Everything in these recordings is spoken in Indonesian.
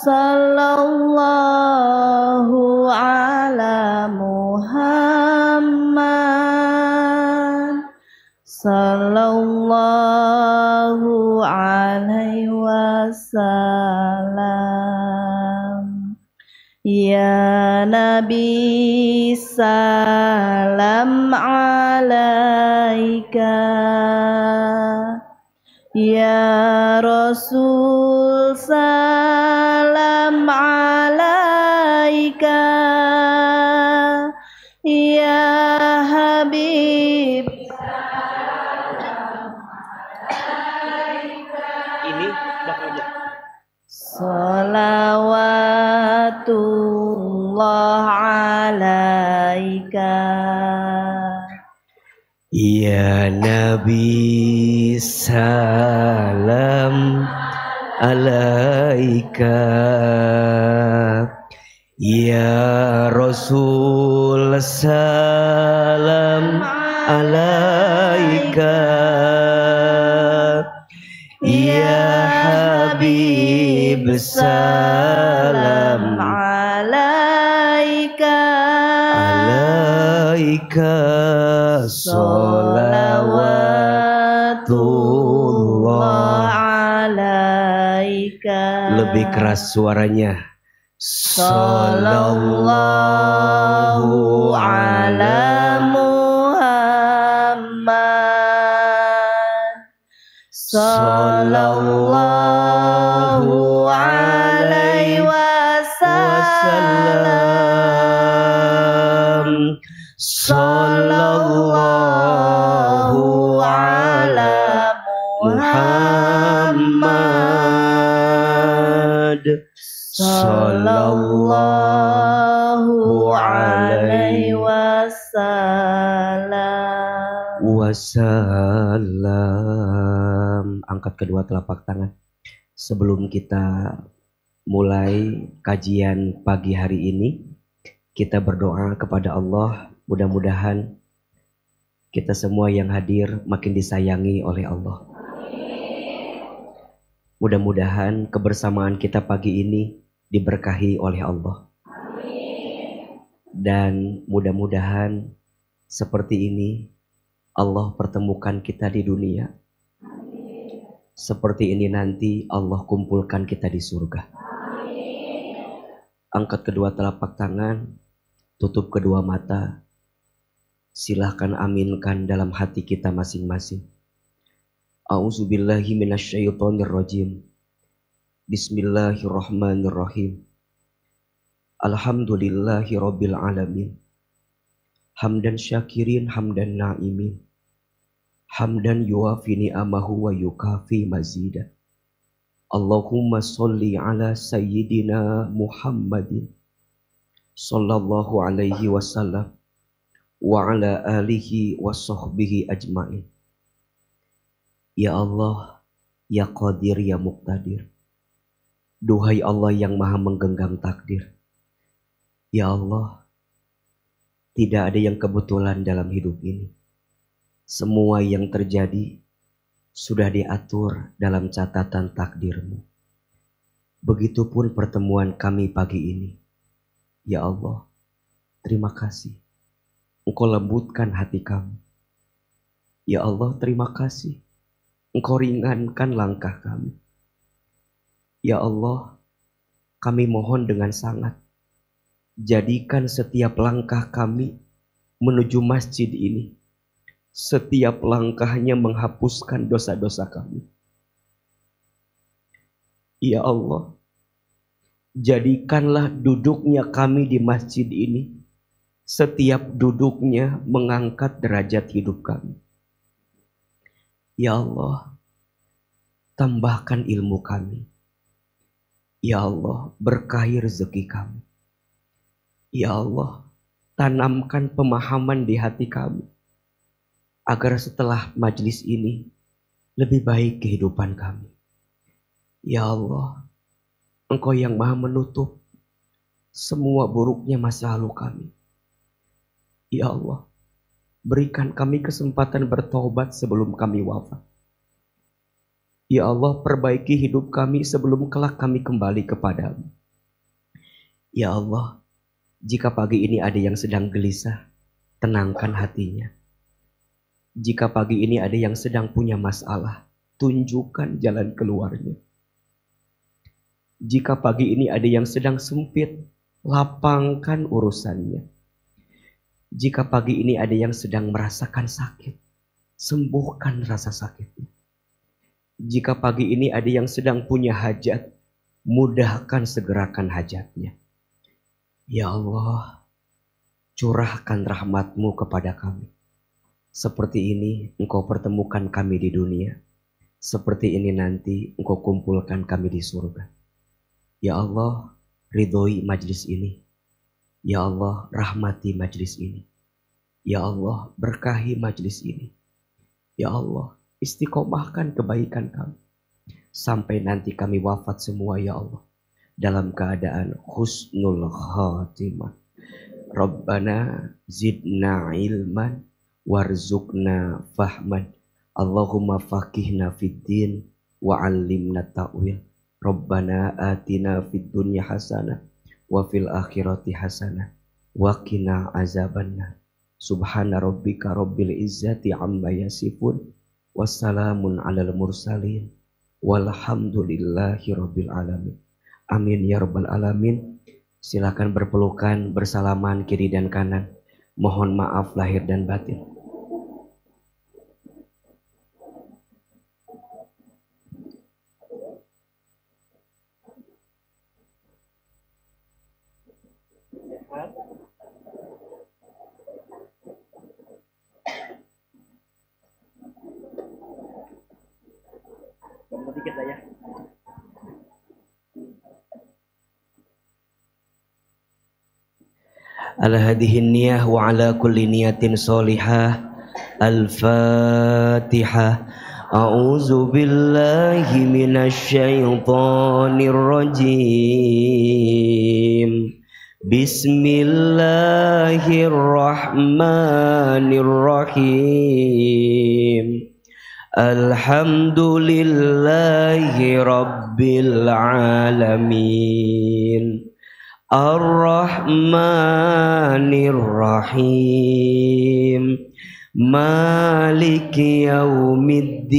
Sallallahu ala Muhammad. Sallallahu alaihi wasallam. Ya Nabi salam alaika, ya Rasul salam alaika, ya Habib. Ini bakal Salawatullah alaika, ya Nabi salam alaika, ya Rasul salam alaika, ya Habib salam alaika, Salawatullah alaika. Lebih keras suaranya. Sallallahu ala Muhammad. Sallallahu alaihi wasallam. Sallallahu ala Muhammad. Sallallahu alaihi wasallam. Angkat kedua telapak tangan. Sebelum kita mulai kajian pagi hari ini, kita berdoa kepada Allah. Mudah-mudahan kita semua yang hadir makin disayangi oleh Allah. Mudah-mudahan kebersamaan kita pagi ini diberkahi oleh Allah. Dan mudah-mudahan seperti ini Allah pertemukan kita di dunia. Seperti ini nanti Allah kumpulkan kita di surga. Angkat kedua telapak tangan, tutup kedua mata. Silahkan aminkan dalam hati kita masing-masing. A'udzubillahi minasyaitonirrajim. Bismillahirrahmanirrahim. Alhamdulillahi rabbil alamin. Hamdan syakirin, hamdan na'imin. Hamdan yuafi ni'amahu wa yukafi mazida. Allahumma salli ala sayyidina Muhammadin sallallahu alaihi wasallam wa ala alihi wa sahbihi ajma'in. Ya Allah, ya Qadir, ya Muqtadir. Duhai Allah yang maha menggenggam takdir. Ya Allah, tidak ada yang kebetulan dalam hidup ini. Semua yang terjadi sudah diatur dalam catatan takdir-Mu. Begitupun pertemuan kami pagi ini. Ya Allah, terima kasih. Engkau lembutkan hati kami. Ya Allah, terima kasih. Engkau ringankan langkah kami. Ya Allah, kami mohon dengan sangat, jadikan setiap langkah kami menuju masjid ini, setiap langkahnya menghapuskan dosa-dosa kami. Ya Allah, jadikanlah duduknya kami di masjid ini, setiap duduknya mengangkat derajat hidup kami. Ya Allah, tambahkan ilmu kami. Ya Allah, berkahi rezeki kami. Ya Allah, tanamkan pemahaman di hati kami, agar setelah majlis ini lebih baik kehidupan kami. Ya Allah, Engkau yang maha menutup semua buruknya masa lalu kami. Ya Allah, berikan kami kesempatan bertobat sebelum kami wafat. Ya Allah, perbaiki hidup kami sebelum kelak kami kembali kepadamu. Ya Allah, jika pagi ini ada yang sedang gelisah, tenangkan hatinya. Jika pagi ini ada yang sedang punya masalah, tunjukkan jalan keluarnya. Jika pagi ini ada yang sedang sempit, lapangkan urusannya. Jika pagi ini ada yang sedang merasakan sakit, sembuhkan rasa sakitnya. Jika pagi ini ada yang sedang punya hajat, mudahkan segerakan hajatnya. Ya Allah, curahkan rahmat-Mu kepada kami. Seperti ini Engkau pertemukan kami di dunia. Seperti ini nanti Engkau kumpulkan kami di surga. Ya Allah, ridhoi majlis ini. Ya Allah, rahmati majlis ini. Ya Allah, berkahi majlis ini. Ya Allah, istiqomahkan kebaikan kami. Sampai nanti kami wafat semua ya Allah. Dalam keadaan husnul khatimah. Rabbana zidna ilman warzuqna fahman. Allahumma faqihna fid din wa 'allimna ta'wil. Rabbana atina fid dunya hasanah wa fil akhirati hasanah wa qina azabannar. Subhana rabbika rabbil izzati amma yasifun. Wassalamun alal mursalin. Walhamdulillahi rabbil alamin. Amin ya rabbal alamin. Silakan berpelukan, bersalaman kiri dan kanan. Mohon maaf lahir dan batin. Dikit lah ya. Ala hadhihi niyah wa ala kulli niyatin solihah. Al-Fatihah. A'udzu billahi minasy syaithanir rajim. Bismillahirrahmanirrahim. Alhamdulillahi rabbil alamin. Ar-Rahmanir-Rahim. Maliki yaumiddin.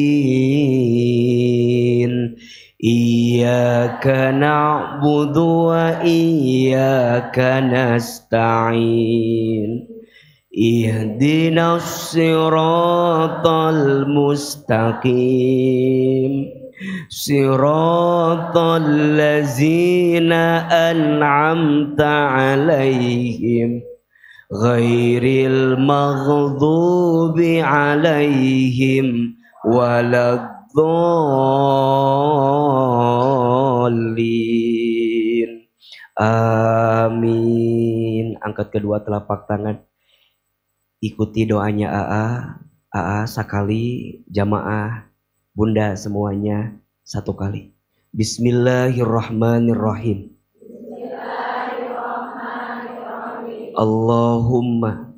Iyyaka na'budu wa iyyaka nasta'in. Ihdinas siratal mustaqim. Siratal ladzina an'amta 'alaihim ghairil maghdubi 'alaihim waladdallin. Amin. Angkat kedua telapak tangan. Ikuti doanya AA sekali, jamaah, bunda semuanya satu kali. Bismillahirrahmanirrahim. Allahumma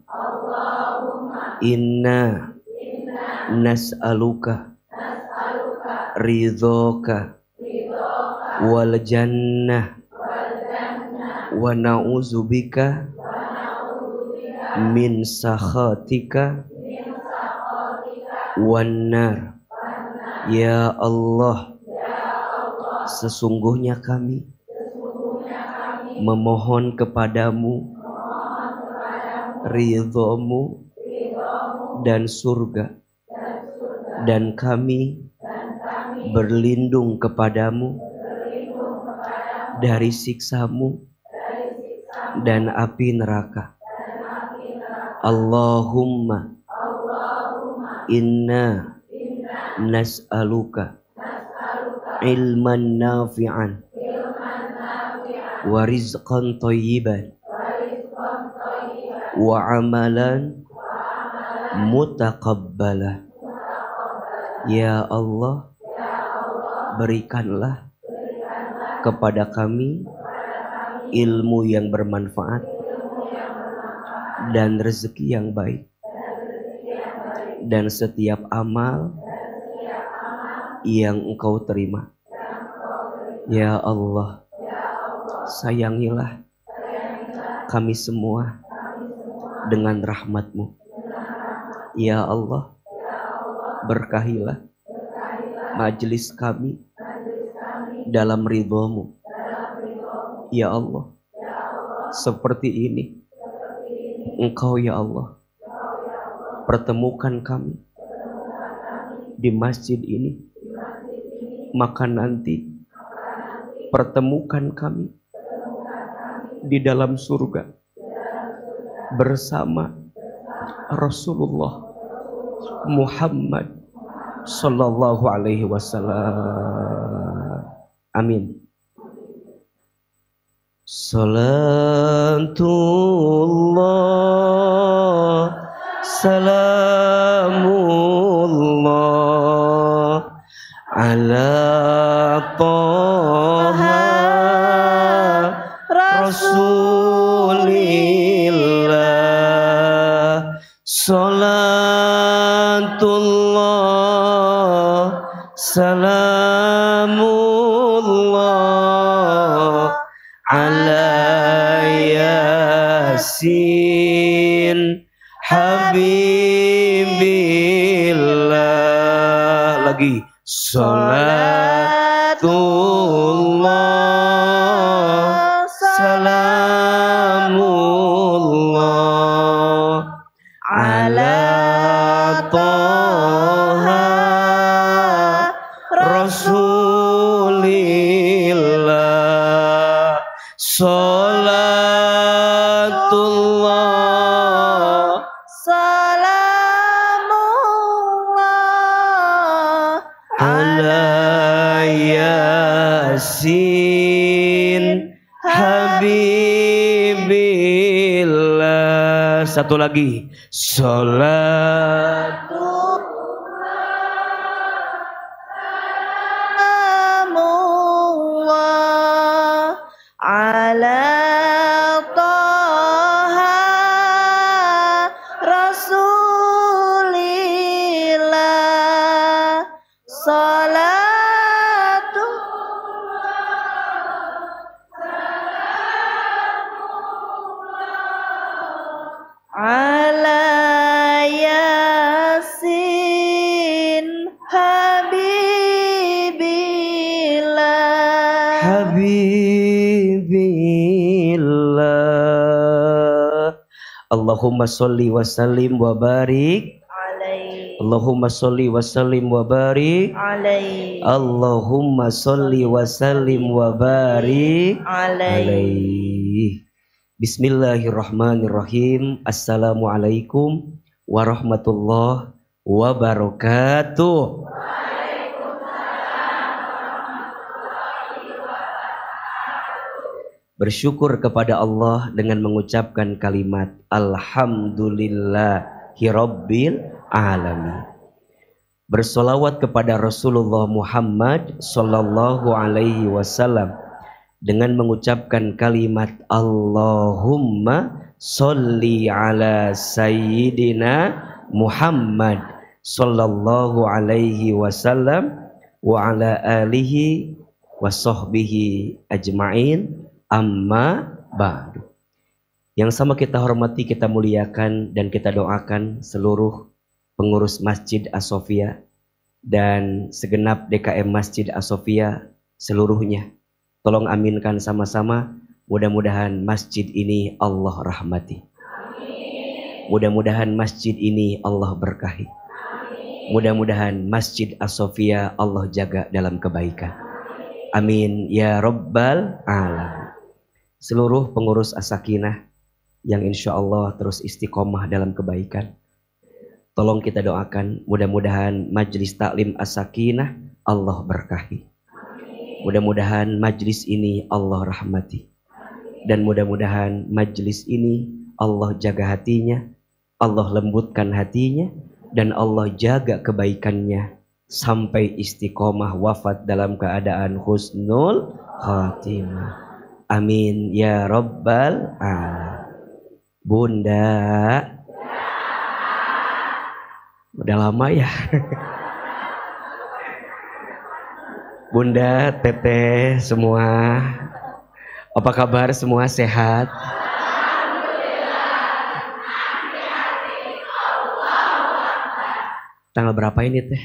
inna nas'aluka ridhoka wal jannah wa na'udzubika min sakhatika wan nar. Ya Allah, sesungguhnya kami memohon kepadamu ridhomu dan surga, dan kami berlindung kepadamu dari siksamu dan api neraka. Allahumma inna nas'aluka ilman nafi'an wa rizqan thayyiban wa amalan mutaqabbalah. Ya Allah, berikanlah kepada kami ilmu yang bermanfaat dan rezeki yang baik, dan setiap amal yang Engkau terima. Ya Allah, sayangilah kami semua dengan rahmat-Mu. Ya Allah, berkahilah majelis kami dalam ridho-Mu. Ya Allah, seperti ini Engkau ya Allah pertemukan kami di masjid ini, maka nanti pertemukan kami di dalam surga bersama Rasulullah Muhammad sallallahu alaihi wasallam. Amin. Salatullah salamullah ala Taha Rasulillah. Salatullah salamullah ala Yasin Habibillah. Lagi salatullah salamullah ala Taha Rasulillah. Salatullah salamullah ala Yasin Habibillah. Satu lagi, salat salamullah ala Taha Rasulillah. Ala Yasin Habibillah. Habibillah. Allahumma sholli wa sallim wa barik Alaihi. Allahumma sholli wa sallim wa barik Alaihi. Allahumma sholli wa sallim wa barik Alaihi. Bismillahirrahmanirrahim. Assalamualaikum warahmatullahi wabarakatuh. Bersyukur kepada Allah dengan mengucapkan kalimat Alhamdulillahirabbil alamin. Bersolawat kepada Rasulullah Muhammad sallallahu alaihi wasallam dengan mengucapkan kalimat Allahumma sholli ala sayyidina Muhammad sallallahu alaihi wasallam wa ala alihi wa sahbihi ajma'in, amma ba'du. Yang sama kita hormati, kita muliakan dan kita doakan seluruh pengurus Masjid As-Sofia dan segenap DKM Masjid As-Sofia seluruhnya. Tolong aminkan sama-sama, mudah-mudahan masjid ini Allah rahmati. Mudah-mudahan masjid ini Allah berkahi. Mudah-mudahan Masjid As-Sofia Allah jaga dalam kebaikan. Amin ya Rabbal alamin. Seluruh pengurus As-Sakinah yang insya Allah terus istiqomah dalam kebaikan, tolong kita doakan mudah-mudahan Majelis Taklim As-Sakinah Allah berkahi. Mudah-mudahan majlis ini Allah rahmati. Dan mudah-mudahan majlis ini Allah jaga hatinya, Allah lembutkan hatinya, dan Allah jaga kebaikannya sampai istiqomah wafat dalam keadaan husnul khatimah. Amin ya Rabbal alamin. Bunda, udah lama ya. Bunda, teteh semua, apa kabar semua, sehat? Tanggal berapa ini teh?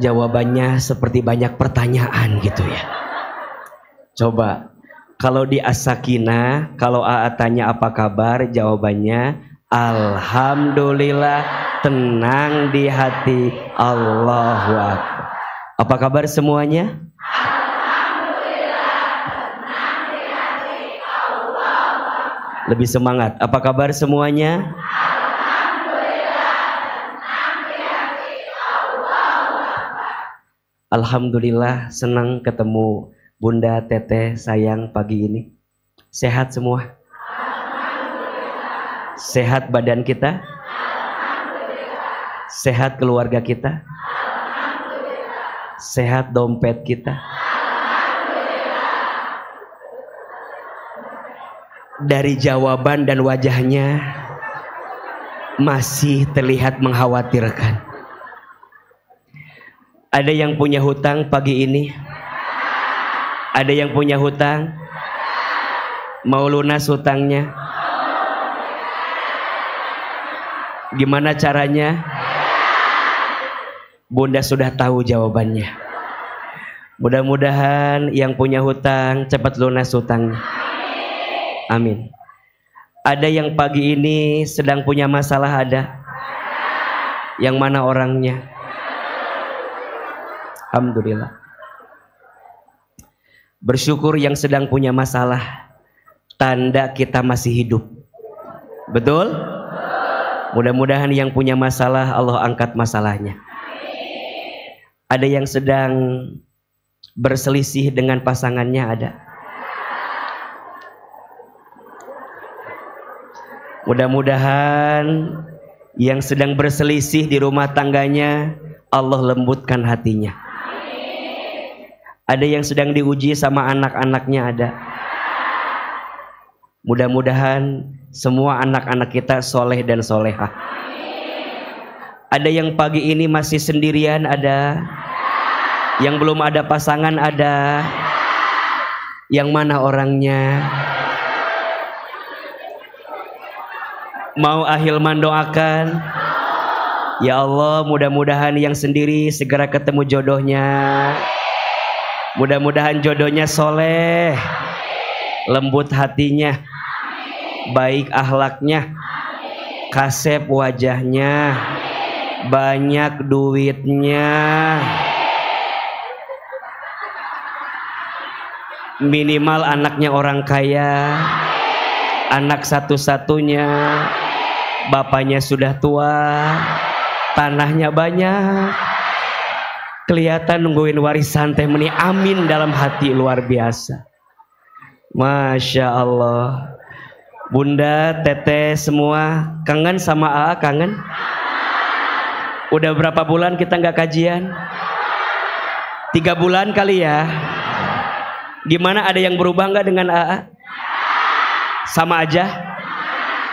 Jawabannya seperti banyak pertanyaan gitu ya. Coba kalau di As-Sakinah, kalau AA tanya apa kabar, jawabannya alhamdulillah, tenang di hati, Allahu Akbar. Apa kabar semuanya? Lebih semangat. Apa kabar semuanya? Alhamdulillah, senang ketemu Bunda, Teteh, sayang pagi ini. Sehat semua? Sehat badan kita? Sehat keluarga kita? Sehat dompet kita? Dari jawaban dan wajahnya masih terlihat mengkhawatirkan. Ada yang punya hutang pagi ini? Ada yang punya hutang? Mau lunas hutangnya? Gimana caranya? Bunda sudah tahu jawabannya. Mudah-mudahan yang punya hutang cepat lunas hutangnya. Amin. Ada yang pagi ini sedang punya masalah, ada? Yang mana orangnya? Alhamdulillah. Bersyukur yang sedang punya masalah, tanda kita masih hidup. Betul? Mudah-mudahan yang punya masalah Allah angkat masalahnya. Ada yang sedang berselisih dengan pasangannya, ada? Mudah-mudahan yang sedang berselisih di rumah tangganya Allah lembutkan hatinya. Ada yang sedang diuji sama anak-anaknya, ada? Mudah-mudahan semua anak-anak kita soleh dan solehah. Ada yang pagi ini masih sendirian, ada? Yang belum ada pasangan, ada? Yang mana orangnya? Mau Ahilman doakan? Ya Allah, mudah-mudahan yang sendiri segera ketemu jodohnya. Mudah-mudahan jodohnya soleh, lembut hatinya, baik akhlaknya, kasep wajahnya, banyak duitnya, minimal anaknya orang kaya, anak satu-satunya, bapaknya sudah tua, tanahnya banyak, kelihatan nungguin warisan teh meni, amin dalam hati luar biasa. Masya Allah. Bunda, Teteh semua kangen sama AA, kangen? Udah berapa bulan kita nggak kajian? 3 bulan kali ya. Gimana, ada yang berubah nggak dengan AA? Sama aja?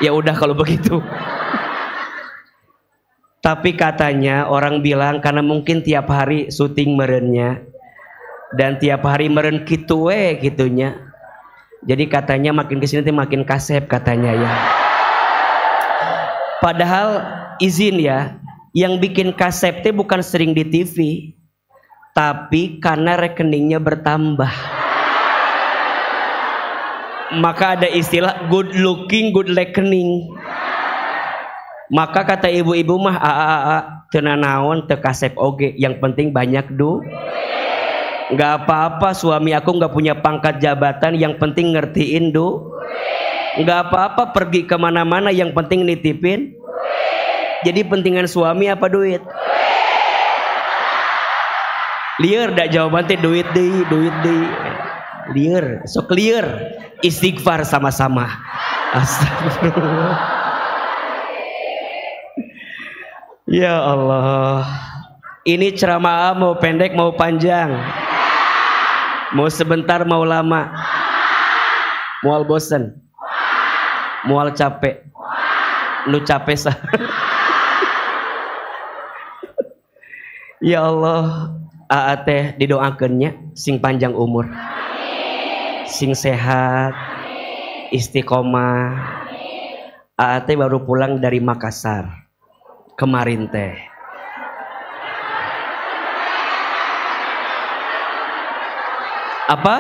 Ya udah kalau begitu. Tapi katanya orang bilang karena mungkin tiap hari syuting merennya dan tiap hari meren gitu gitunya. Jadi katanya makin kesini makin kasep katanya ya. Padahal izin ya, yang bikin kasep bukan sering di TV, tapi karena rekeningnya bertambah. Maka ada istilah good looking, good reckoning. Maka kata ibu-ibu mah tenanawan tekasep oge, yang penting banyak nggak apa-apa suami aku nggak punya pangkat jabatan, yang penting ngertiin nggak apa-apa pergi kemana-mana, yang penting nitipin. Jadi pentingan suami apa duit? Liar dak jawaban teh duit deh liar, so clear. Istighfar sama-sama. Astagfirullah. Ya Allah, ini ceramah mau pendek mau panjang, mau sebentar mau lama, mual bosen, mual capek, nu capek sah. Ya Allah, aa teh didoakeunnya sing panjang umur, sing sehat, istiqomah. Aa teh baru pulang dari Makassar kemarin teh. Apa?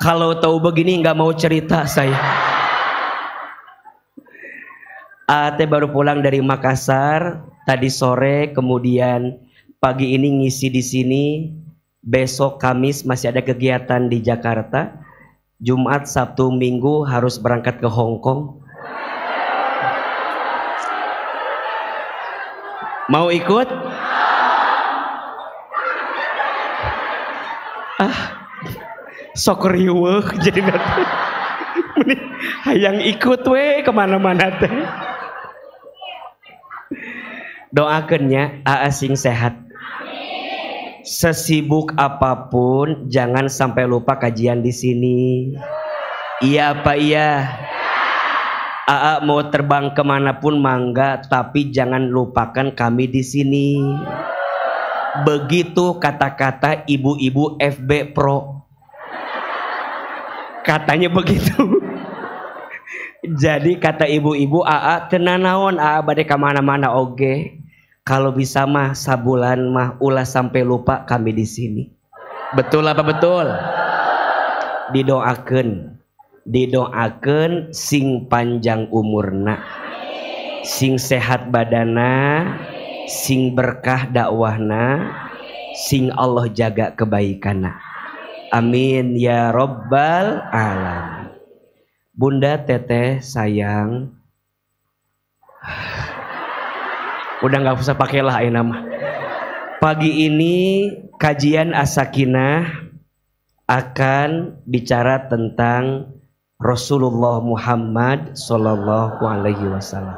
Kalau tahu begini nggak mau cerita saya. Ate baru pulang dari Makassar tadi sore, kemudian pagi ini ngisi di sini. Besok Kamis masih ada kegiatan di Jakarta. Jumat, Sabtu, Minggu harus berangkat ke Hong Kong. Mau ikut? Sok riweuh jadi nanti. Hayang ikut we kemana-mana teh. Doakeunnya aa sing sehat. Sesibuk apapun jangan sampai lupa kajian di sini. Iya apa iya? Aa mau terbang kemanapun mangga, tapi jangan lupakan kami di sini. Begitu kata-kata ibu-ibu FB Pro. Katanya begitu. Jadi kata ibu-ibu, aa tenanawan aa bade kemana-mana oge. Kalau bisa mah sabulan mah ulah sampai lupa kami di sini. Betul apa betul? Didoakeun sing panjang umurna, sing sehat badana, sing berkah dakwahna, sing Allah jaga kebaikanna. Amin ya Rabbal Alamin. Bunda Teteh sayang, udah nggak usah pakailah ini nama. Pagi ini kajian As-Sakinah akan bicara tentang Rasulullah Muhammad Sallallahu Alaihi Wasallam.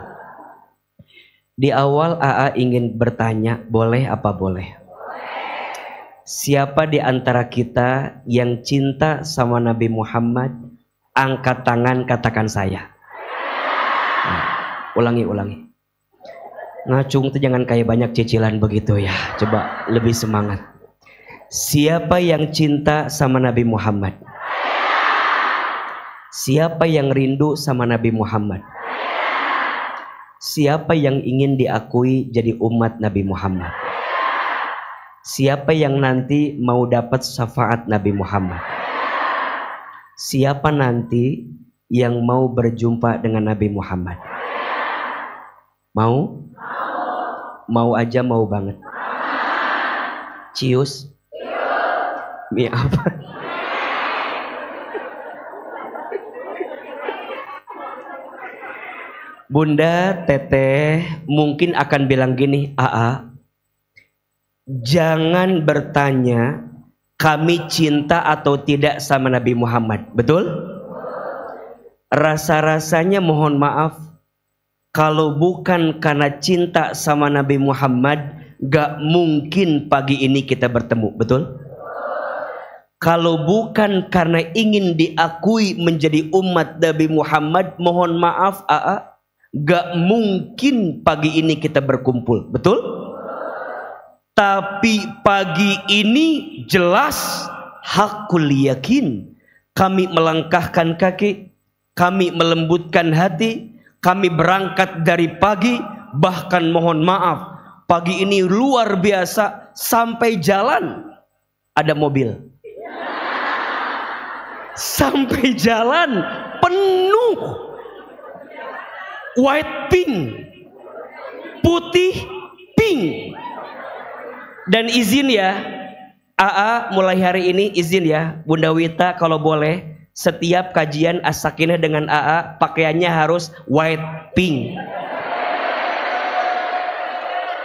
Di awal AA ingin bertanya, boleh apa boleh? Siapa di antara kita yang cinta sama Nabi Muhammad? Angkat tangan, katakan saya. Nah, ulangi. Ngacung tuh jangan kayak banyak cicilan begitu ya. Coba lebih semangat. Siapa yang cinta sama Nabi Muhammad? Siapa yang rindu sama Nabi Muhammad? Siapa yang ingin diakui jadi umat Nabi Muhammad? Siapa yang nanti mau dapat syafaat Nabi Muhammad? Siapa nanti yang mau berjumpa dengan Nabi Muhammad? Mau? Mau aja, mau banget. Cius? Mie apa? Bunda Teteh mungkin akan bilang gini, aa, jangan bertanya kami cinta atau tidak sama Nabi Muhammad. Betul? Rasa-rasanya mohon maaf, kalau bukan karena cinta sama Nabi Muhammad, gak mungkin pagi ini kita bertemu. Betul? Kalau bukan karena ingin diakui menjadi umat Nabi Muhammad, mohon maaf aa, gak mungkin pagi ini kita berkumpul. Betul? Tapi pagi ini jelas hakul yakin. Kami melangkahkan kaki, kami melembutkan hati, kami berangkat dari pagi. Bahkan mohon maaf, pagi ini luar biasa, sampai jalan ada mobil. Sampai jalan penuh white pink, putih pink. Dan izin ya, AA mulai hari ini izin ya, Bunda Wita kalau boleh setiap kajian As-Sakinah dengan AA pakaiannya harus white pink.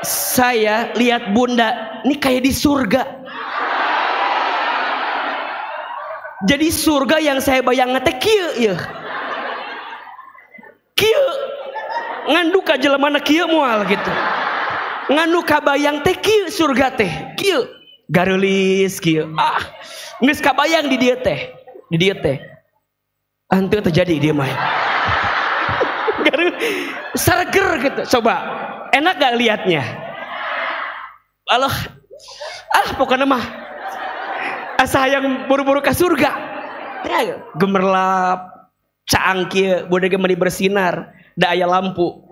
Saya lihat Bunda, ini kayak di surga. Jadi surga yang saya bayangkan teh kieu ya. Kieu ngandung ka jelema na kieu moal gitu. Nganu kabayang teh kieu surga teh kieu garulis kieu geus kabayang di dieu teh henteu terjadi dia mah sareger gitu. Coba Enak gak liatnya? Allah, pokoknya mah asa yang buru-buru ke surga. Gemerlap, cangkir, budaya meni bersinar, da aya lampu.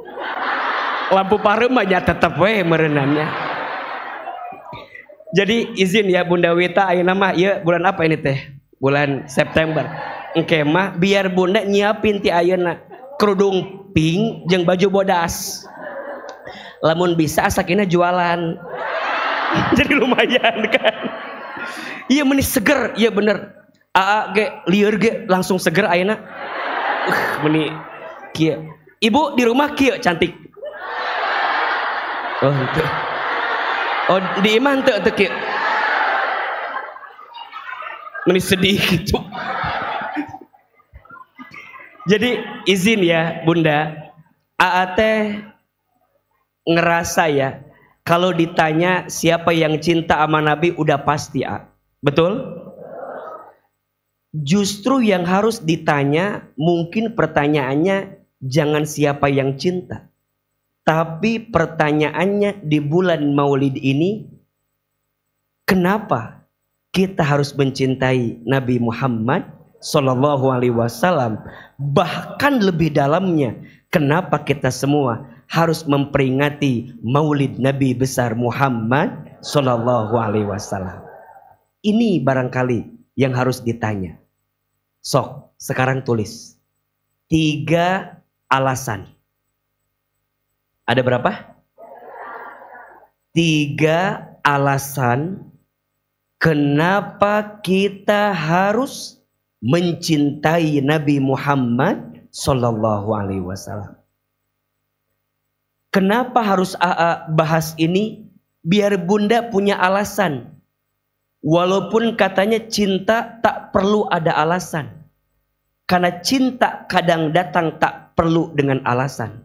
Lampu paremanya tetap we merenannya. Jadi izin ya Bunda Wita, ayeuna mah ya bulan apa ini teh? Bulan September. Engke mah biar Bunda nyiapin ti ayeuna kerudung pink jeung baju bodas. Lamun bisa asakina jualan. Jadi lumayan kan. Iya meni seger, iya bener. Ge lieur ge langsung seger ayeuna. Meni kieu. Ibu di rumah kieu cantik. Oh itu. Oh di iman teu kieu. Meni sedih gitu. Jadi izin ya Bunda, teh ngerasa ya kalau ditanya siapa yang cinta sama Nabi udah pasti betul? Justru yang harus ditanya mungkin pertanyaannya jangan siapa yang cinta, tapi pertanyaannya di bulan Maulid ini kenapa kita harus mencintai Nabi Muhammad Sallallahu Alaihi Wasallam, bahkan lebih dalamnya kenapa kita semua harus memperingati Maulid Nabi besar Muhammad Sallallahu Alaihi Wasallam. Ini barangkali yang harus ditanya. Sok, sekarang tulis 3 alasan. Ada berapa? 3 alasan kenapa kita harus mencintai Nabi Muhammad Sallallahu Alaihi Wasallam. Kenapa harus bahas ini? Biar Bunda punya alasan. Walaupun katanya cinta tak perlu ada alasan. Karena cinta kadang datang tak perlu dengan alasan.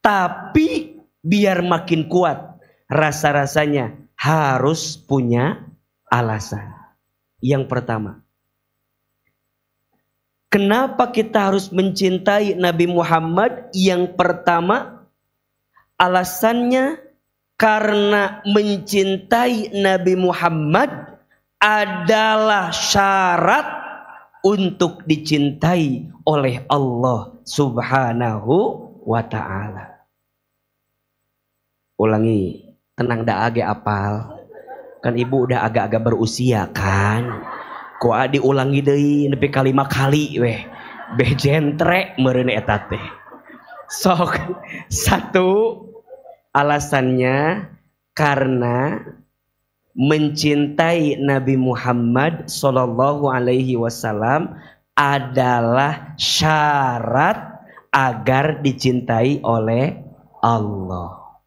Tapi biar makin kuat rasa-rasanya harus punya alasan. Yang pertama, kenapa kita harus mencintai Nabi Muhammad? Yang pertama, alasannya karena mencintai Nabi Muhammad adalah syarat untuk dicintai oleh Allah Subhanahu wa ta'ala. Ulangi, tenang dah age apal. Kan ibu udah agak-agak berusia kan. Kok diulangi deui nepi ka 5 kali weh. Beh jentre meureun eta teh. Sok 1 alasannya karena mencintai Nabi Muhammad Sallallahu Alaihi Wasallam adalah syarat agar dicintai oleh Allah.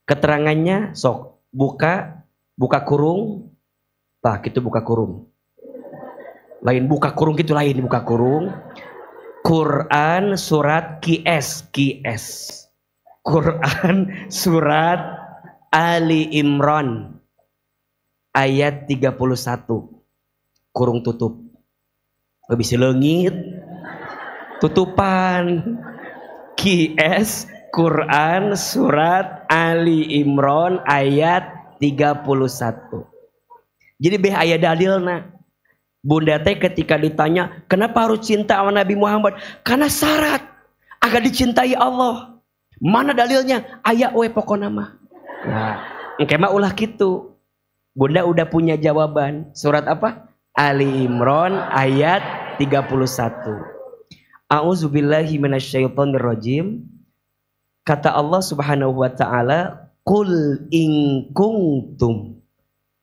Keterangannya sok buka kurung. Tah kitu buka kurung. Lain buka kurung gitu, lain buka kurung. Quran surat QS. Quran surat Ali Imran ayat 31. Kurung tutup. Lebih leungit. Tutupan. QS Quran surat Ali Imran ayat 31. Jadi beh aya dalilna. Bunda teh ketika ditanya kenapa harus cinta sama Nabi Muhammad? Karena syarat agar dicintai Allah. Mana dalilnya? Aya we pokona mah. Nah, engke mah ulah kitu. Bunda udah punya jawaban. Surat apa? Ali Imran ayat 31. A'udzubillahi minasyaitonirrajim. Kata Allah Subhanahu wa taala, "Qul in kuntum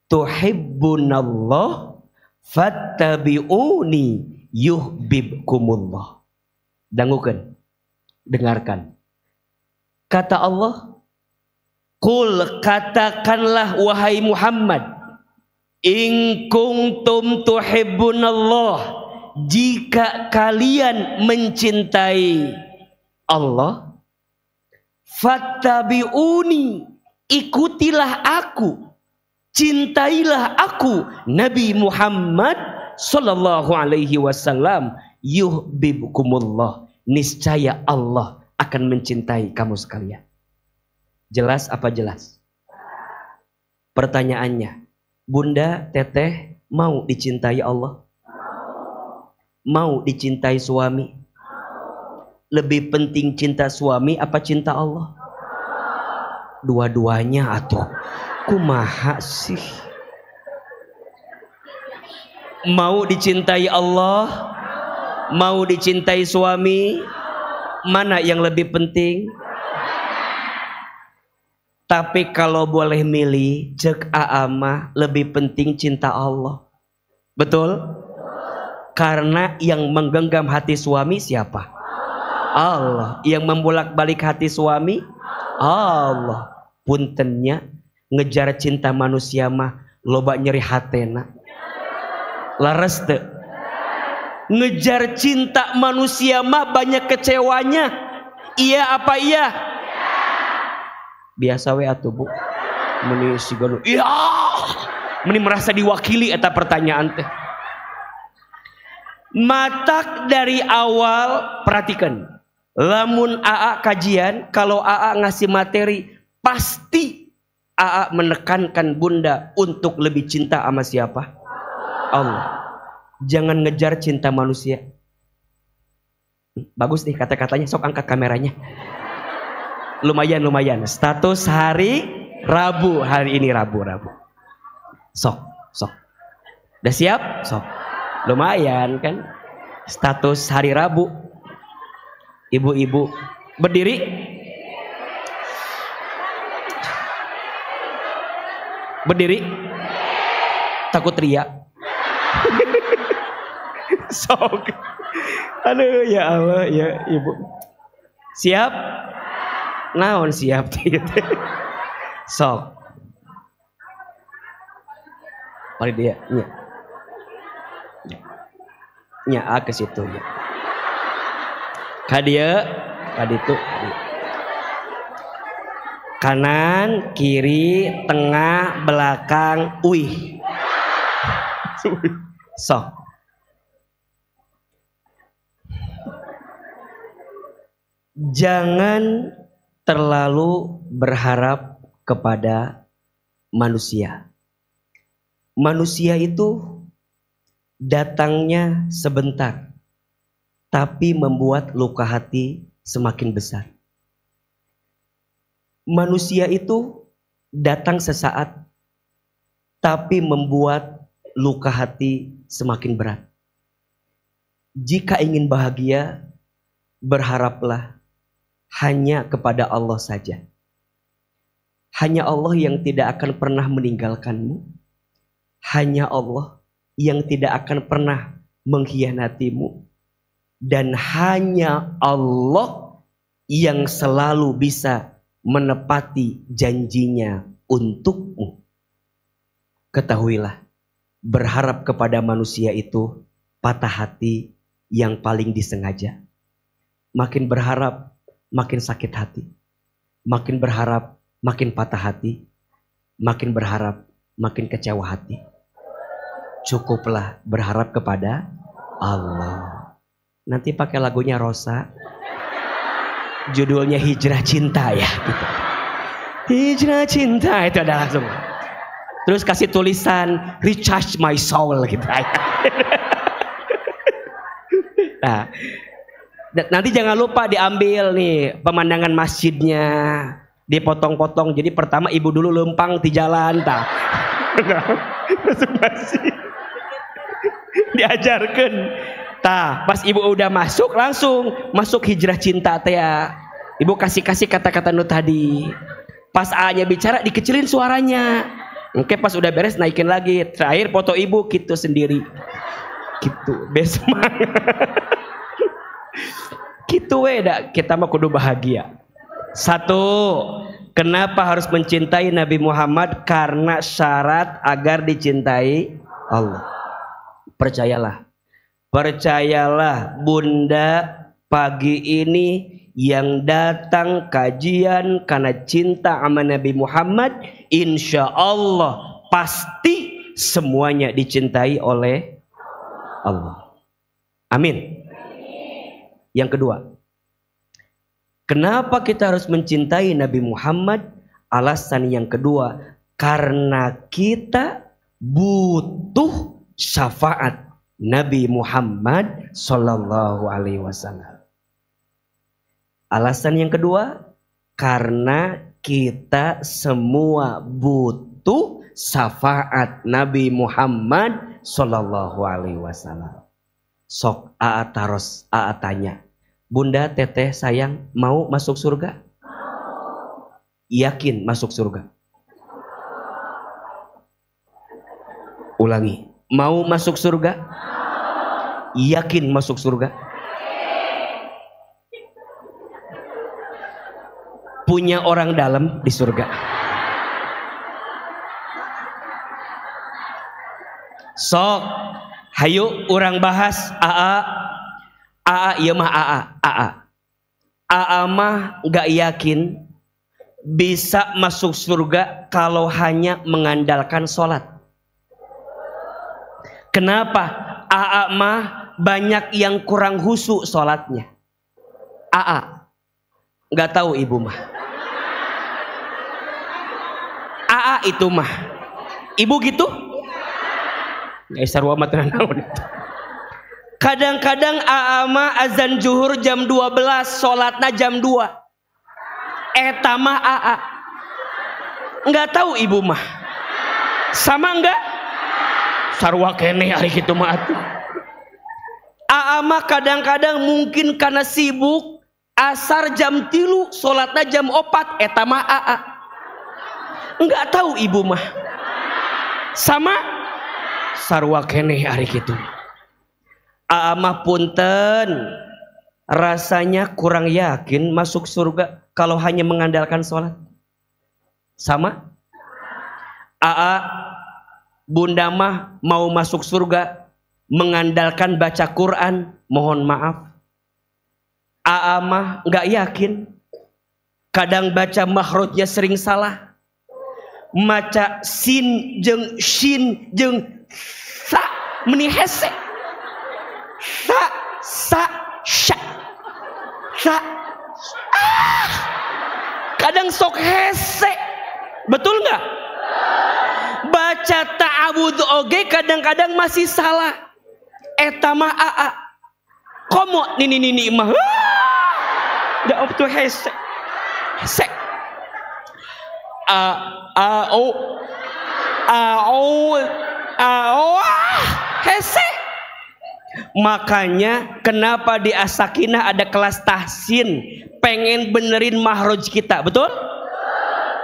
tuhibbunallah fattabi'uni yuhibbukumullah." Dangukeun. Dengarkan. Kata Allah, "Qul katakanlah wahai Muhammad, in kuntum tuhibbunallah, jika kalian mencintai Allah, fattabi'uni, ikutilah aku, cintailah aku Nabi Muhammad sallallahu alaihi wasallam, yuhibbukumullah, niscaya Allah akan mencintai kamu sekalian." Jelas apa jelas? Pertanyaannya, Bunda, Teteh mau dicintai Allah? Mau dicintai suami? Lebih penting cinta suami apa cinta Allah? Dua-duanya atuh. Kumaha sih? Mau dicintai Allah? Mau dicintai suami? Mana yang lebih penting? Tapi kalau boleh milih, cek Aama lebih penting cinta Allah. Betul? Karena yang menggenggam hati suami siapa? Allah. Yang membolak-balik hati suami? Allah. Puntennya ngejar cinta manusia mah loba nyeri hatena. Laras teu? Ngejar cinta manusia mah banyak kecewanya. Iya apa iya? Biasa we atuh Bu. Meni sigana iya. Meni merasa diwakili eta pertanyaan teh. Matak dari awal perhatikan. Lamun AA kajian, kalau AA ngasih materi, pasti AA menekankan Bunda untuk lebih cinta sama siapa? Allah. Jangan ngejar cinta manusia. Bagus nih kata-katanya, sok angkat kameranya. Lumayan. Status hari Rabu, hari ini Rabu. Sok. Udah siap? Sok. Lumayan kan? Status hari Rabu. Ibu-ibu berdiri. Berdiri. Takut teriak. Sok. Aduh ya Allah ya Ibu. Siap? Naon siap? Sok. Mari dia. Nya ke situ ya. Kadia, kaditu. Kanan, kiri, tengah, belakang, uih. Sok. Jangan terlalu berharap kepada manusia. Manusia itu datangnya sebentar, tapi membuat luka hati semakin besar. Manusia itu datang sesaat, tapi membuat luka hati semakin berat. Jika ingin bahagia, berharaplah hanya kepada Allah saja. Hanya Allah yang tidak akan pernah meninggalkanmu. Hanya Allah yang tidak akan pernah mengkhianatimu. Dan hanya Allah yang selalu bisa menepati janjinya untukmu. Ketahuilah, berharap kepada manusia itu patah hati yang paling disengaja. Makin berharap, makin sakit hati. Makin berharap, makin patah hati. Makin berharap, makin kecewa hati. Cukuplah berharap kepada Allah. Nanti pakai lagunya Rosa. Judulnya Hijrah Cinta ya. Gitu. Hijrah Cinta itu ada langsung. Terus kasih tulisan Recharge My Soul gitu. Nah, nanti jangan lupa diambil nih pemandangan masjidnya, dipotong-potong. Jadi pertama ibu dulu lempang di jalan, tah. Masuk masjid. Diajarkan. Tah, pas ibu udah masuk langsung masuk hijrah cinta teh ya. Ibu kasih kata-kata nu tadi. Pas A-nya bicara dikecilin suaranya. Oke, pas udah beres naikin lagi. Terakhir foto ibu gitu sendiri. Gitu, semangat. Gitu dah, kita mah kudu bahagia. Satu, kenapa harus mencintai Nabi Muhammad? Karena syarat agar dicintai Allah. Percayalah Bunda, pagi ini yang datang kajian karena cinta sama Nabi Muhammad, insya Allah pasti semuanya dicintai oleh Allah. Amin. Yang kedua, kenapa kita harus mencintai Nabi Muhammad? Alasan yang kedua, karena kita butuh syafaat Nabi Muhammad sallallahu alaihi wasallam. Alasan yang kedua, karena kita semua butuh syafaat Nabi Muhammad sallallahu alaihi wasallam. Sok Aa taros, Aa tanya, Bunda, teteh, sayang, mau masuk surga? Yakin masuk surga? Ulangi, mau masuk surga? Yakin masuk surga? Punya orang dalam di surga? Sok, hayu orang bahas Aa iya mah Aa mah gak yakin bisa masuk surga kalau hanya mengandalkan sholat. Kenapa? Aa mah banyak yang kurang khusyuk sholatnya. Aa gak tahu ibu mah. Aa itu mah. Ibu gitu? Kadang-kadang Aa mah azan zuhur jam 12, sholatna jam 2. Eta mah Aa. Enggak tahu ibu mah. Sama enggak? Sarwa keneh ari kitu mah atuh. Aa mah kadang-kadang mungkin karena sibuk asar jam 3, sholatna jam 4, eta mah Aa. Enggak tahu ibu mah. Sama sarwa keneh ari kitu. Aa mah punten, rasanya kurang yakin masuk surga kalau hanya mengandalkan sholat. Sama? Aa, Bunda mah mau masuk surga mengandalkan baca Quran, mohon maaf. Aa mah nggak yakin. Kadang baca makhrajnya sering salah. Maca sin jeung shin jeung sa meni hese. Sa sya. Sa. Kadang sok hese. Betul nggak? Baca ta'awudz oge kadang-kadang masih salah. Eta mah Aa. Komo nini mah. Da optu hese. Hese. Hese. Makanya kenapa di As-Sakinah ada kelas tahsin, pengen benerin mahraj kita, betul?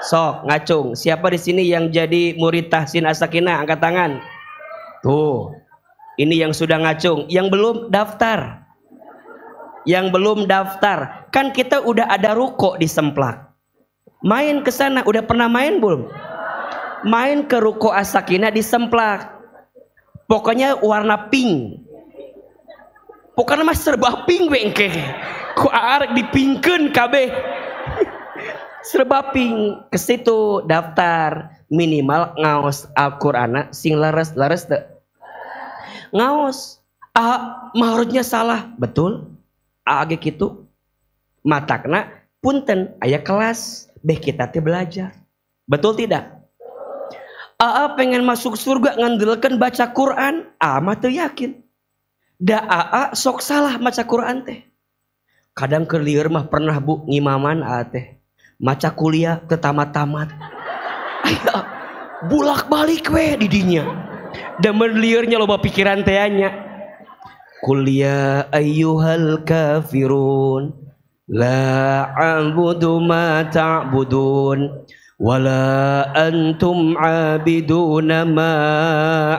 Sok ngacung, siapa di sini yang jadi murid tahsin As-Sakinah, angkat tangan. Tuh, ini yang sudah ngacung, yang belum daftar. Yang belum daftar, kan kita udah ada ruko di Semplak. Main ke sana, udah pernah main belum? Main ke ruko As-Sakinah di Semplak. Pokoknya warna pink. Pokoknya mas serba pink bengke. Ku arek dipingkeun kabeh. Serba pink. Ke situ daftar, minimal ngaos Al-Qur'ana sing leres-leres teu. Ngaos. Mahrajnya salah, betul? Age kitu. Matakna punten aya kelas, beh kita teh belajar. Betul tidak? Aa pengen masuk surga ngandelkeun baca Quran, mah teu yakin. Da Aa sok salah maca Quran teh. Kadang keur lieur mah pernah Bu ngimaman teh. Maca kuliah teu tamat-tamat. Aya bulak-balik we di dinya. Da mun liurnya loba pikiran teh nya. Kuliah ayyuhal kafirun la a'budu ma ta'budun wala antum 'abiduna ma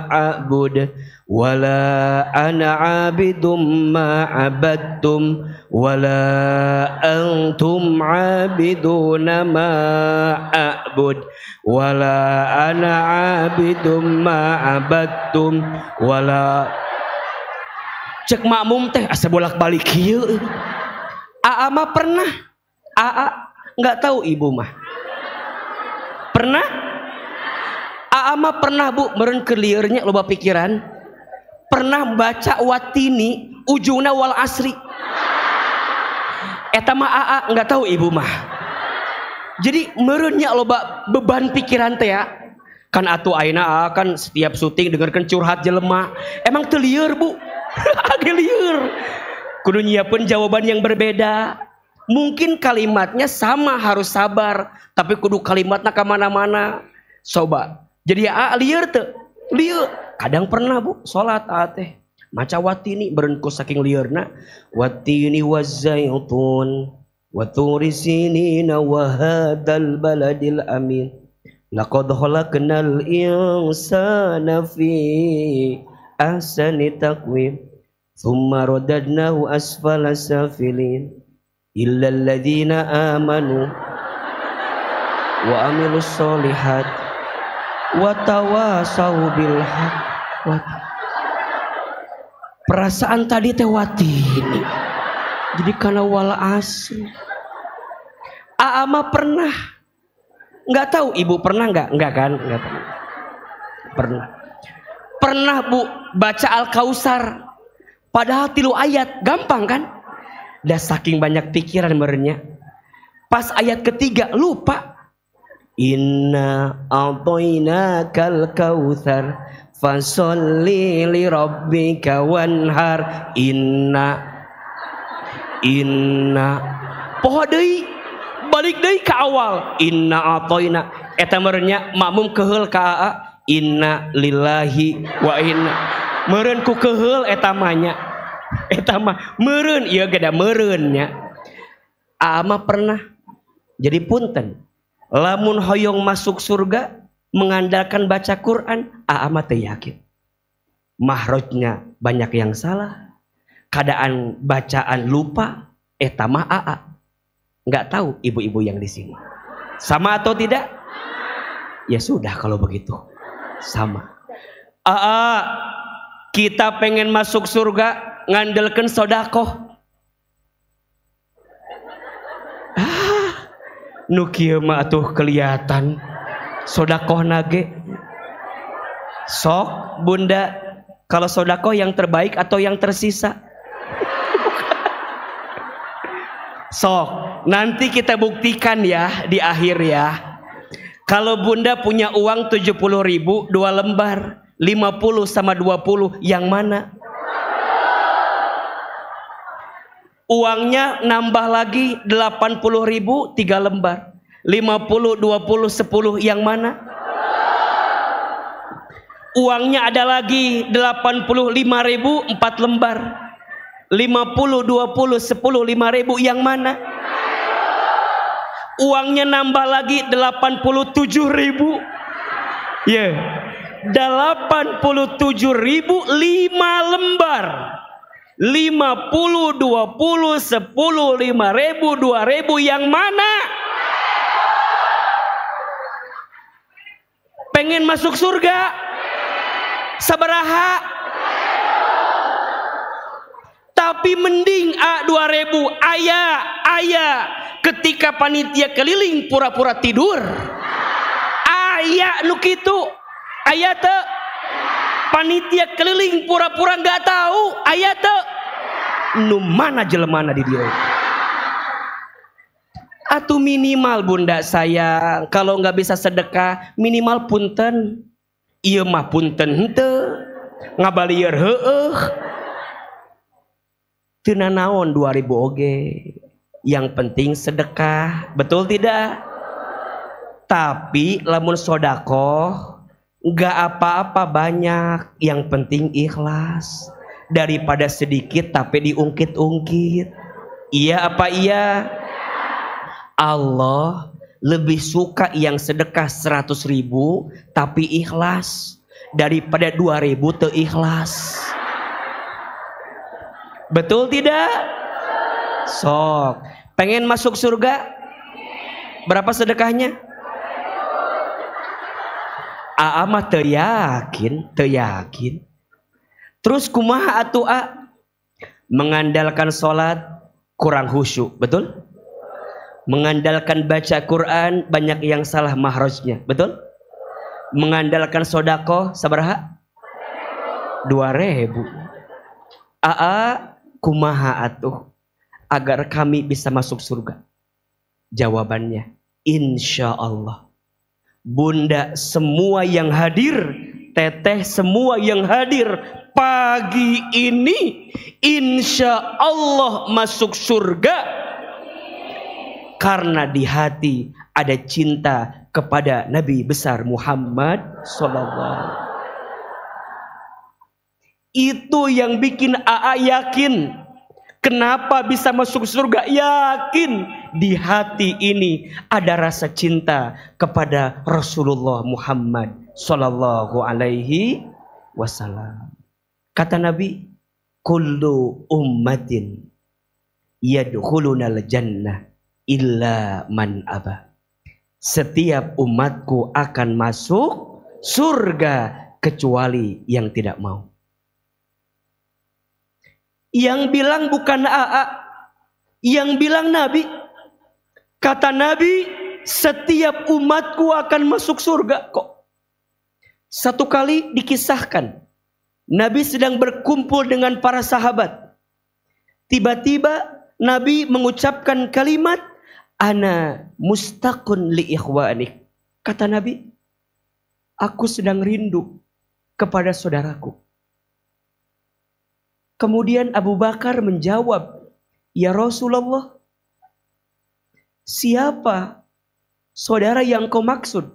a'bud wala ana 'abidum ma 'abadtum wala antum 'abiduna ma a'bud wala ana 'abidum ma 'abadtum wala. Cek makmum teh asa bolak-balik kieu. Aa mah pernah. Aa nggak tahu ibu mah. Pernah? Aa mah pernah Bu, meureun keur liurnya loba pikiran. Pernah baca watini ujungna wal asri. Eta mah Aa nggak tahu ibu mah. Jadi merenya loba beban pikiran teh ya. Kan atuh ayeuna kan setiap syuting dengarkan curhat jelema. Emang teu lieur, Bu? Agak lieur. Kudu nyiapin jawaban yang berbeda. Mungkin kalimatnya sama harus sabar, tapi kudu kalimatnya kemana-mana. Coba. Jadi lieur teu? Lieur. Kadang pernah, Bu, salat teh. Maca watini berenku saking liurna. Watini wazzaitun wa turi sinina wa hadzal baladil amin. Laqad khalaqnal insana fi ahsani taqwim. Thumma radadnahu asfala safilin. Illa alladhina amanu wa amilus solihat wa tawasaw bil haq. Perasaan tadi teh watini. Jadi kana wala asli. Mah pernah. Nggak tahu ibu pernah nggak? Nggak kan? Nggak pernah. Pernah. Pernah, Bu, baca Al-Kausar. Padahal 3 ayat, gampang kan? Dah saking banyak pikiran merenya. Pas ayat ketiga lupa. Inna a'tainakal kautsar fasholli li rabbika wanhar. Inna poho deui, balik deui ke awal. Inna a'taina eta merenya makmum keheul ka inna lillahi wa inna meureun ku keheul eta mah meureun ieu geda meureun nya. Mah pernah. Jadi punten lamun hoyong masuk surga mengandalkan baca Quran, mah teu yakin. Mahrojnya banyak yang salah. Keadaan bacaan lupa, eta mah nggak tahu ibu-ibu yang di sini. Sama atau tidak? Ya sudah kalau begitu. Sama. Kita pengen masuk surga ngandalkeun sodakoh. Nu kieu mah atuh kelihatan sodakoh nage. Sok Bunda, kalau sodakoh yang terbaik atau yang tersisa? Sok, nanti kita buktikan ya di akhir ya. Kalau Bunda punya uang 70.000 2 lembar, 50 sama 20 yang mana? Uangnya nambah lagi 80.000 3 lembar, 50 20 10 yang mana? Uangnya ada lagi 85.000 4 lembar, 50 20 10 5.000 yang mana? Uangnya nambah lagi 87.000. Ya, 87.000 5 lembar. 50 20 10 5.000 2.000 yang mana? Pengen masuk surga? Sabaraha? Tapi mending 2.000 ayah ketika panitia keliling pura-pura tidur. Ayah nu kitu. Ayah teu panitia keliling pura-pura nggak tahu. Ayah teu nu mana jelemana di dieu. Atuh minimal Bunda sayang, kalau nggak bisa sedekah minimal punten. Ieu mah punten henteu, ngabalieur heueuh. Teu nanaon 2.000 oge. Yang penting sedekah, betul tidak? Tapi lamun sodakoh nggak apa-apa banyak, yang penting ikhlas. Daripada sedikit tapi diungkit-ungkit. Iya apa iya? Allah lebih suka yang sedekah 100.000 tapi ikhlas daripada 2.000 teu ikhlas. Betul tidak? Sok, pengen masuk surga? Berapa sedekahnya? Mah teu yakin. Terus kumaha atuh mengandalkan sholat kurang khusyuk, betul? Mengandalkan baca Quran banyak yang salah mahrojnya, betul? Mengandalkan sodakoh sabaraha? 2.000. Kumaha atuh agar kami bisa masuk surga? Jawabannya Insya Allah. Bunda semua yang hadir, teteh semua yang hadir pagi ini, insya Allah masuk surga. Karena di hati ada cinta kepada Nabi besar Muhammad Sallallahu. Itu yang bikin AA yakin. Kenapa bisa masuk surga? Yakin di hati ini ada rasa cinta kepada Rasulullah Muhammad Sallallahu Alaihi Wasallam. Kata Nabi, kullu ummatin yadkhulunal jannah illa man aba. Setiap umatku akan masuk surga kecuali yang tidak mau. Yang bilang bukan AA, yang bilang Nabi. Kata Nabi, setiap umatku akan masuk surga kok. Satu kali dikisahkan, Nabi sedang berkumpul dengan para sahabat. Tiba-tiba Nabi mengucapkan kalimat, ana mustaqun li ikhwanik. Kata Nabi, aku sedang rindu kepada saudaraku. Kemudian Abu Bakar menjawab, ya Rasulullah, siapa saudara yang kau maksud?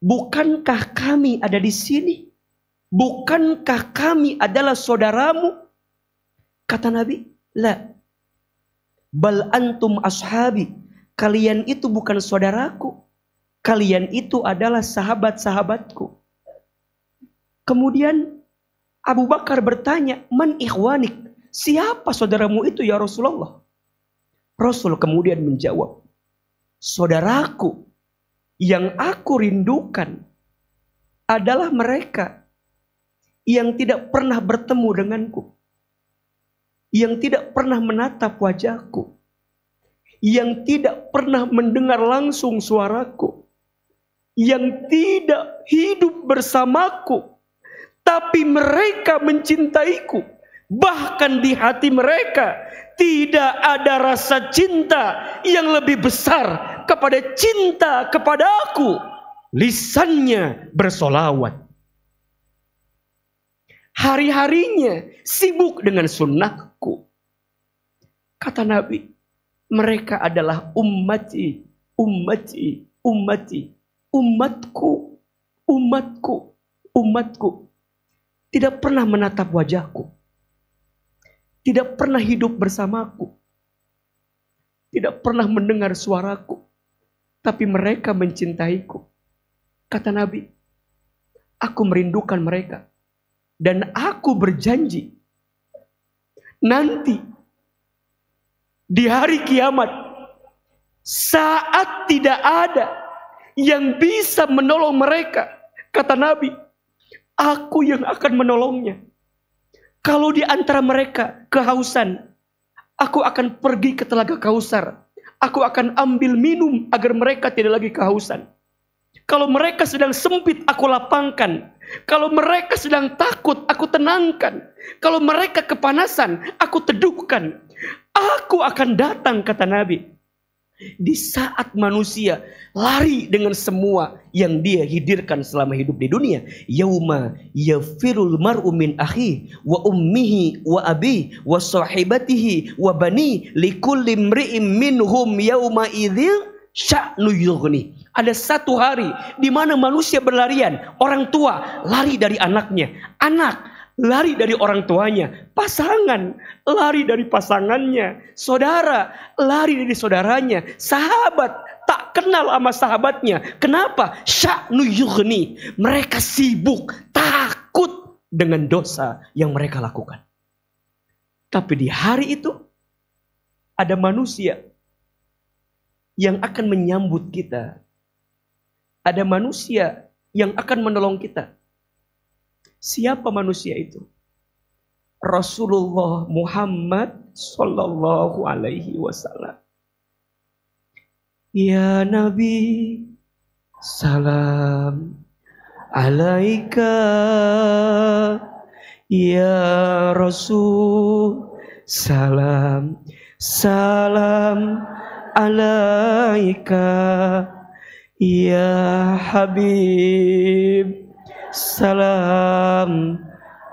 Bukankah kami ada di sini? Bukankah kami adalah saudaramu? Kata Nabi, la. Bal antum ashabi. Kalian itu bukan saudaraku. Kalian itu adalah sahabat-sahabatku. Kemudian Abu Bakar bertanya, man ikhwanik? Siapa saudaramu itu ya Rasulullah? Rasul kemudian menjawab, saudaraku yang aku rindukan adalah mereka yang tidak pernah bertemu denganku, yang tidak pernah menatap wajahku, yang tidak pernah mendengar langsung suaraku, yang tidak hidup bersamaku, tapi mereka mencintaiku. Bahkan di hati mereka tidak ada rasa cinta yang lebih besar kepada cinta kepada aku. Lisannya bersolawat, hari-harinya sibuk dengan sunnahku. Kata Nabi, mereka adalah ummati, ummati, ummati, umatku, umatku, umatku. Tidak pernah menatap wajahku, tidak pernah hidup bersamaku, tidak pernah mendengar suaraku, tapi mereka mencintaiku. Kata Nabi, aku merindukan mereka. Dan aku berjanji, nanti di hari kiamat, saat tidak ada yang bisa menolong mereka, kata Nabi, aku yang akan menolongnya. Kalau di antara mereka kehausan, aku akan pergi ke telaga Kausar. Aku akan ambil minum agar mereka tidak lagi kehausan. Kalau mereka sedang sempit, aku lapangkan. Kalau mereka sedang takut, aku tenangkan. Kalau mereka kepanasan, aku teduhkan. Aku akan datang, kata Nabi, di saat manusia lari dengan semua yang dia hidirkan selama hidup di dunia. Yauma yafirul mar'u min akhi wa ummihi wa abi wa sahibatihi wa bani likulli imri'im minhum yauma idzil sya'nu yughni. Ada satu hari di mana manusia berlarian. Orang tua lari dari anaknya, anak lari dari orang tuanya, pasangan lari dari pasangannya, saudara lari dari saudaranya, sahabat tak kenal sama sahabatnya. Kenapa? Sya'nu yughni. Mereka sibuk, takut dengan dosa yang mereka lakukan. Tapi di hari itu ada manusia yang akan menyambut kita. Ada manusia yang akan menolong kita. Siapa manusia itu? Rasulullah Muhammad Sallallahu Alaihi Wasallam. Ya Nabi, salam alaika. Ya Rasul, salam, salam alaika ya Habib, salam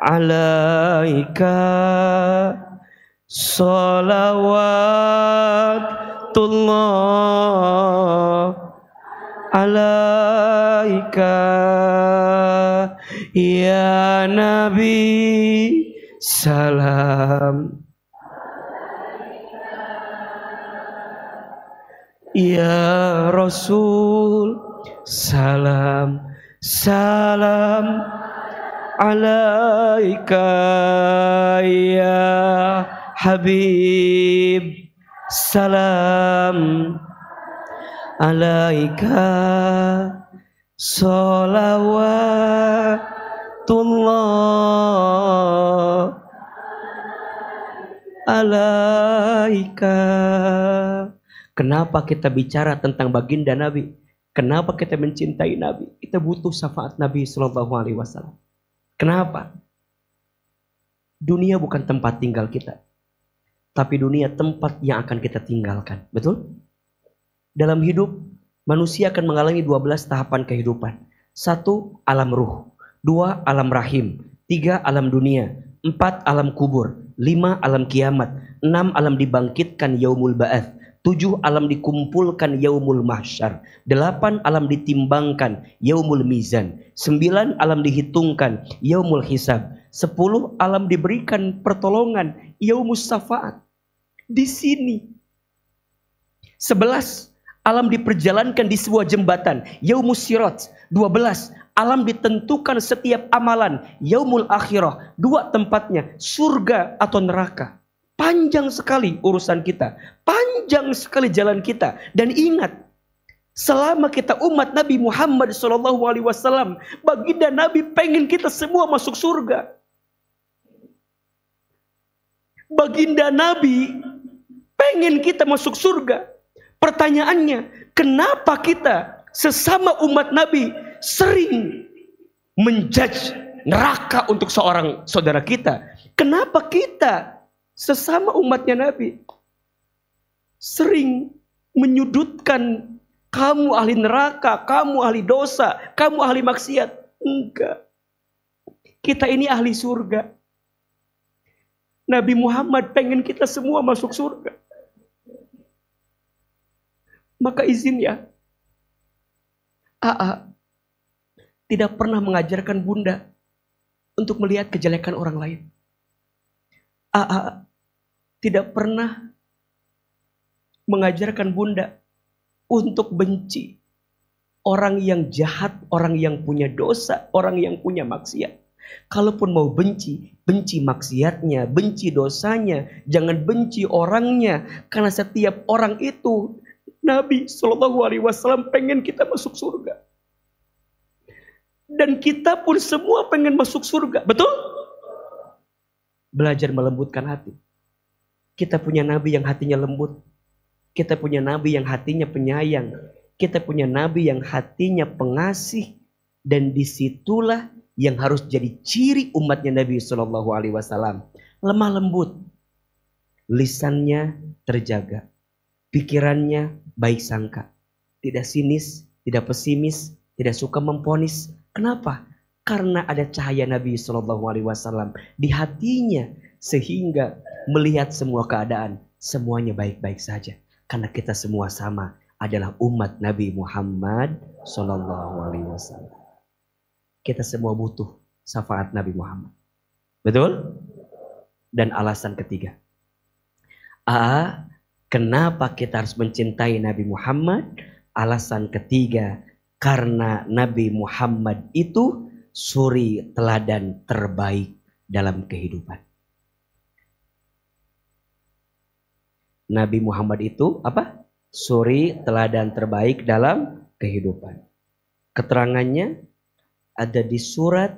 alaika, salawatullah alaika ya Nabi, salam ya Rasul, salam salam alaika ya Habib, salam alaika, salawatullah alaika. Kenapa kita bicara tentang baginda Nabi? Kenapa kita mencintai Nabi? Kita butuh syafaat Nabi Sallallahu Alaihi Wasallam. Kenapa? Dunia bukan tempat tinggal kita, tapi dunia tempat yang akan kita tinggalkan. Betul? Dalam hidup, manusia akan mengalami 12 tahapan kehidupan. 1. Alam ruh. 2. Alam rahim. 3. Alam dunia. 4. Alam kubur. 5. Alam kiamat. 6. Alam dibangkitkan yaumul ba'ats. 7. Alam dikumpulkan yaumul mahsyar. 8. Alam ditimbangkan yaumul mizan. 9. Alam dihitungkan yaumul hisab. 10. Alam diberikan pertolongan yaumus syafaat. Di sini 11. Alam diperjalankan di sebuah jembatan yaumus sirat. 12. Alam ditentukan setiap amalan yaumul akhirah. 2 tempatnya, surga atau neraka. Panjang sekali urusan kita, panjang sekali jalan kita. Dan ingat, selama kita umat Nabi Muhammad SAW, baginda Nabi pengen kita semua masuk surga. Baginda Nabi pengen kita masuk surga. Pertanyaannya, kenapa kita sesama umat Nabi sering menjudge neraka untuk seorang saudara kita? Kenapa kita sesama umatnya Nabi sering menyudutkan kamu ahli neraka, kamu ahli dosa, kamu ahli maksiat? Enggak. Kita ini ahli surga. Nabi Muhammad pengen kita semua masuk surga. Maka izin ya, AA tidak pernah mengajarkan Bunda untuk melihat kejelekan orang lain. AA tidak pernah mengajarkan Bunda untuk benci orang yang jahat, orang yang punya dosa, orang yang punya maksiat. Kalaupun mau benci, benci maksiatnya, benci dosanya, jangan benci orangnya. Karena setiap orang itu, Nabi SAW pengen kita masuk surga. Dan kita pun semua pengen masuk surga, betul? Belajar melembutkan hati. Kita punya Nabi yang hatinya lembut. Kita punya Nabi yang hatinya penyayang. Kita punya Nabi yang hatinya pengasih. Dan disitulah yang harus jadi ciri umatnya Nabi SAW. Lemah lembut. Lisannya terjaga. Pikirannya baik sangka. Tidak sinis, tidak pesimis, tidak suka memponis. Kenapa? Karena ada cahaya Nabi SAW di hatinya. Sehingga melihat semua keadaan, semuanya baik-baik saja. Karena kita semua sama adalah umat Nabi Muhammad SAW. Kita semua butuh syafaat Nabi Muhammad. Betul? Dan alasan ketiga. Kenapa kita harus mencintai Nabi Muhammad? Alasan ketiga, karena Nabi Muhammad itu suri teladan terbaik dalam kehidupan. Nabi Muhammad itu apa? Suri teladan terbaik dalam kehidupan. Keterangannya ada di surat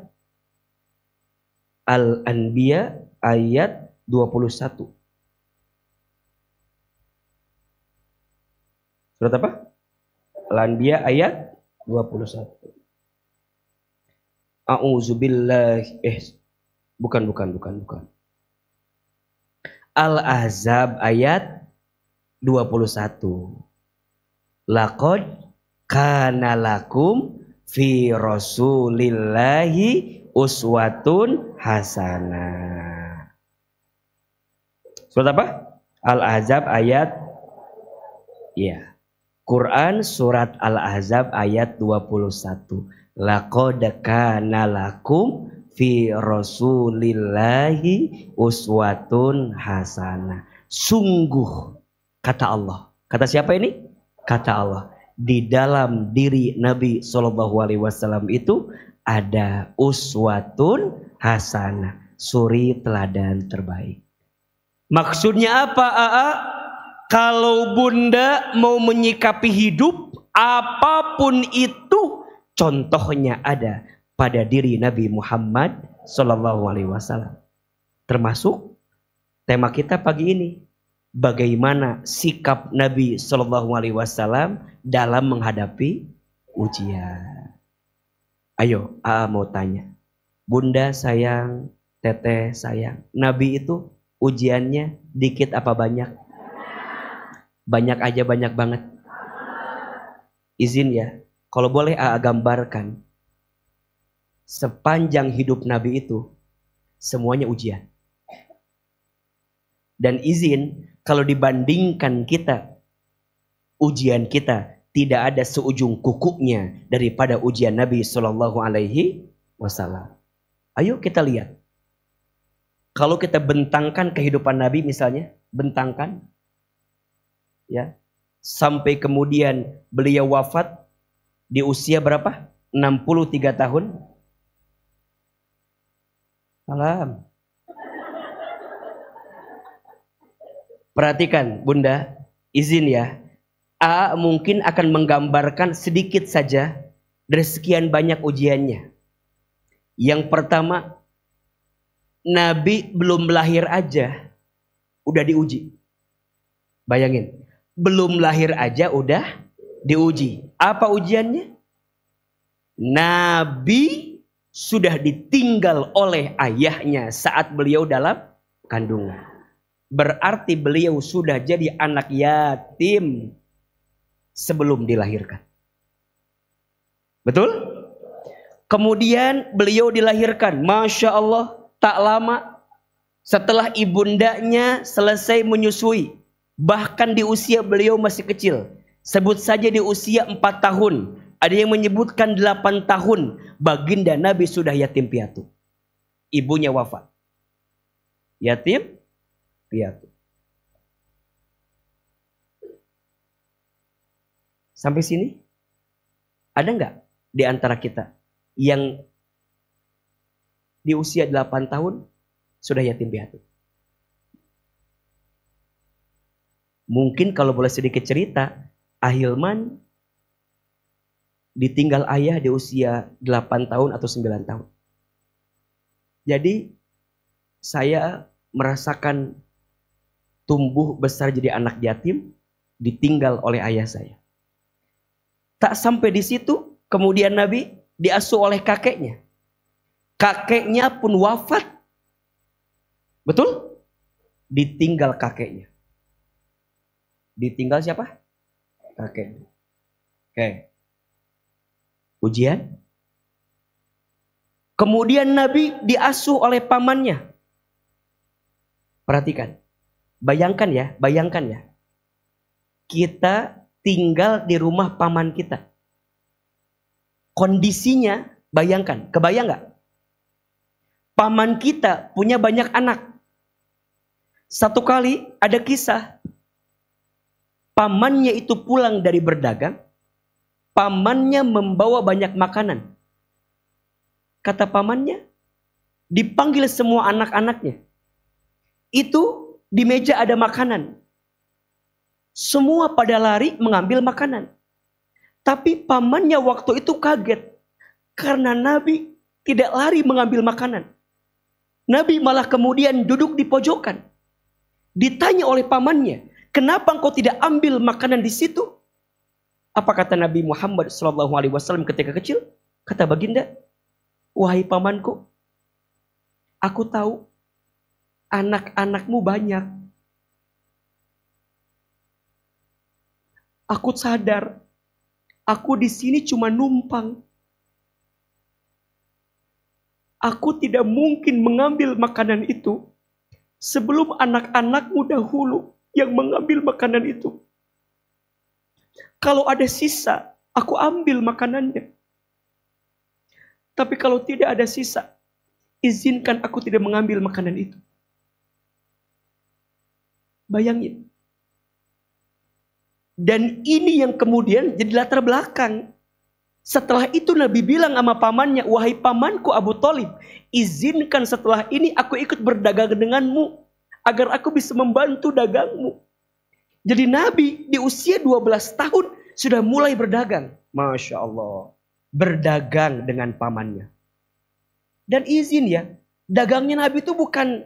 Al-Anbiya ayat 21. Surat apa? Al-Anbiya ayat 21. A'udzubillahi bukan. Al-Ahzab ayat 21. Laqad kana lakum fi rasulillahi uswatun hasanah. Surat apa? Al-Ahzab ayat, ya, Quran surat Al-Ahzab ayat 21. Laqad kana lakum fi rasulillahi uswatun hasanah. Sungguh, kata Allah. Kata siapa ini? Kata Allah. Di dalam diri Nabi SAW itu ada uswatun hasanah, suri teladan terbaik. Maksudnya apa, Aa? Kalau bunda mau menyikapi hidup, apapun itu, contohnya ada pada diri Nabi Muhammad SAW. Termasuk tema kita pagi ini, bagaimana sikap Nabi SAW dalam menghadapi ujian. Ayo, Aa mau tanya, bunda sayang, teteh sayang, Nabi itu ujiannya dikit apa banyak? Banyak aja, banyak banget. Izin ya, kalau boleh Aa gambarkan, sepanjang hidup Nabi itu semuanya ujian. Dan izin, kalau dibandingkan kita, ujian kita tidak ada seujung kukunya daripada ujian Nabi SAW. Ayo kita lihat. Kalau kita bentangkan kehidupan Nabi misalnya, bentangkan, ya, sampai kemudian beliau wafat di usia berapa? 63 tahun. Salam. Perhatikan bunda, izin ya, A mungkin akan menggambarkan sedikit saja dari sekian banyak ujiannya. Yang pertama, Nabi belum lahir aja udah diuji. Bayangin, belum lahir aja udah diuji. Apa ujiannya? Nabi sudah ditinggal oleh ayahnya saat beliau dalam kandungan. Berarti beliau sudah jadi anak yatim sebelum dilahirkan. Betul? Kemudian beliau dilahirkan, Masya Allah, tak lama setelah ibundanya selesai menyusui. Bahkan di usia beliau masih kecil. Sebut saja di usia 4 tahun. Ada yang menyebutkan 8 tahun. Baginda Nabi sudah yatim piatu. Ibunya wafat. Yatim piatu. Sampai sini ada nggak di antara kita yang di usia 8 tahun sudah yatim piatu? Mungkin kalau boleh sedikit cerita, Ahilman ditinggal ayah di usia 8 tahun atau 9 tahun. Jadi saya merasakan tumbuh besar jadi anak yatim, ditinggal oleh ayah saya. Tak sampai di situ, kemudian Nabi diasuh oleh kakeknya. Kakeknya pun wafat. Betul? Ditinggal kakeknya. Ditinggal siapa? Kakeknya. Oke. Ujian. Kemudian Nabi diasuh oleh pamannya. Perhatikan. Bayangkan ya. Kita tinggal di rumah paman kita. Kondisinya, bayangkan. Kebayang gak? Paman kita punya banyak anak. Satu kali ada kisah. Pamannya itu pulang dari berdagang. Pamannya membawa banyak makanan. Kata pamannya, dipanggil semua anak-anaknya. Itu di meja ada makanan. Semua pada lari mengambil makanan. Tapi pamannya waktu itu kaget. Karena Nabi tidak lari mengambil makanan. Nabi malah kemudian duduk di pojokan. Ditanya oleh pamannya, kenapa engkau tidak ambil makanan di situ? Apa kata Nabi Muhammad SAW ketika kecil? Kata baginda, wahai pamanku, aku tahu anak-anakmu banyak. Aku sadar, aku di sini cuma numpang. Aku tidak mungkin mengambil makanan itu sebelum anak-anakmu dahulu yang mengambil makanan itu. Kalau ada sisa, aku ambil makanannya. Tapi kalau tidak ada sisa, izinkan aku tidak mengambil makanan itu. Bayangin. Dan ini yang kemudian jadi latar belakang. Setelah itu Nabi bilang sama pamannya, wahai pamanku Abu Thalib, izinkan setelah ini aku ikut berdagang denganmu, agar aku bisa membantu dagangmu. Jadi Nabi di usia 12 tahun sudah mulai berdagang. Masya Allah. Berdagang dengan pamannya. Dan izin ya, dagangnya Nabi itu bukan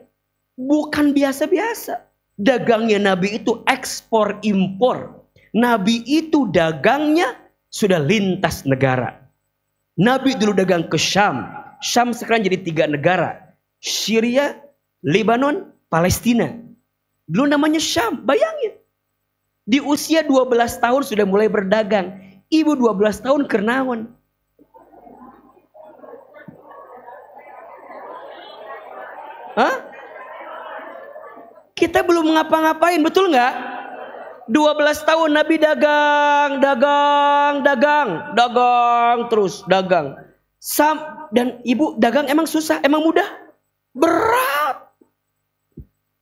biasa-biasa. Dagangnya Nabi itu ekspor impor. Nabi itu dagangnya sudah lintas negara. Nabi dulu dagang ke Syam. Syam sekarang jadi 3 negara. Syria, Lebanon, Palestina. Dulu namanya Syam. Bayangin. Di usia 12 tahun sudah mulai berdagang. Ibu 12 tahun kernaon. Hah? Kita belum ngapa-ngapain, betul nggak? 12 tahun Nabi dagang terus dagang. Dan ibu dagang emang susah, emang mudah? Berat.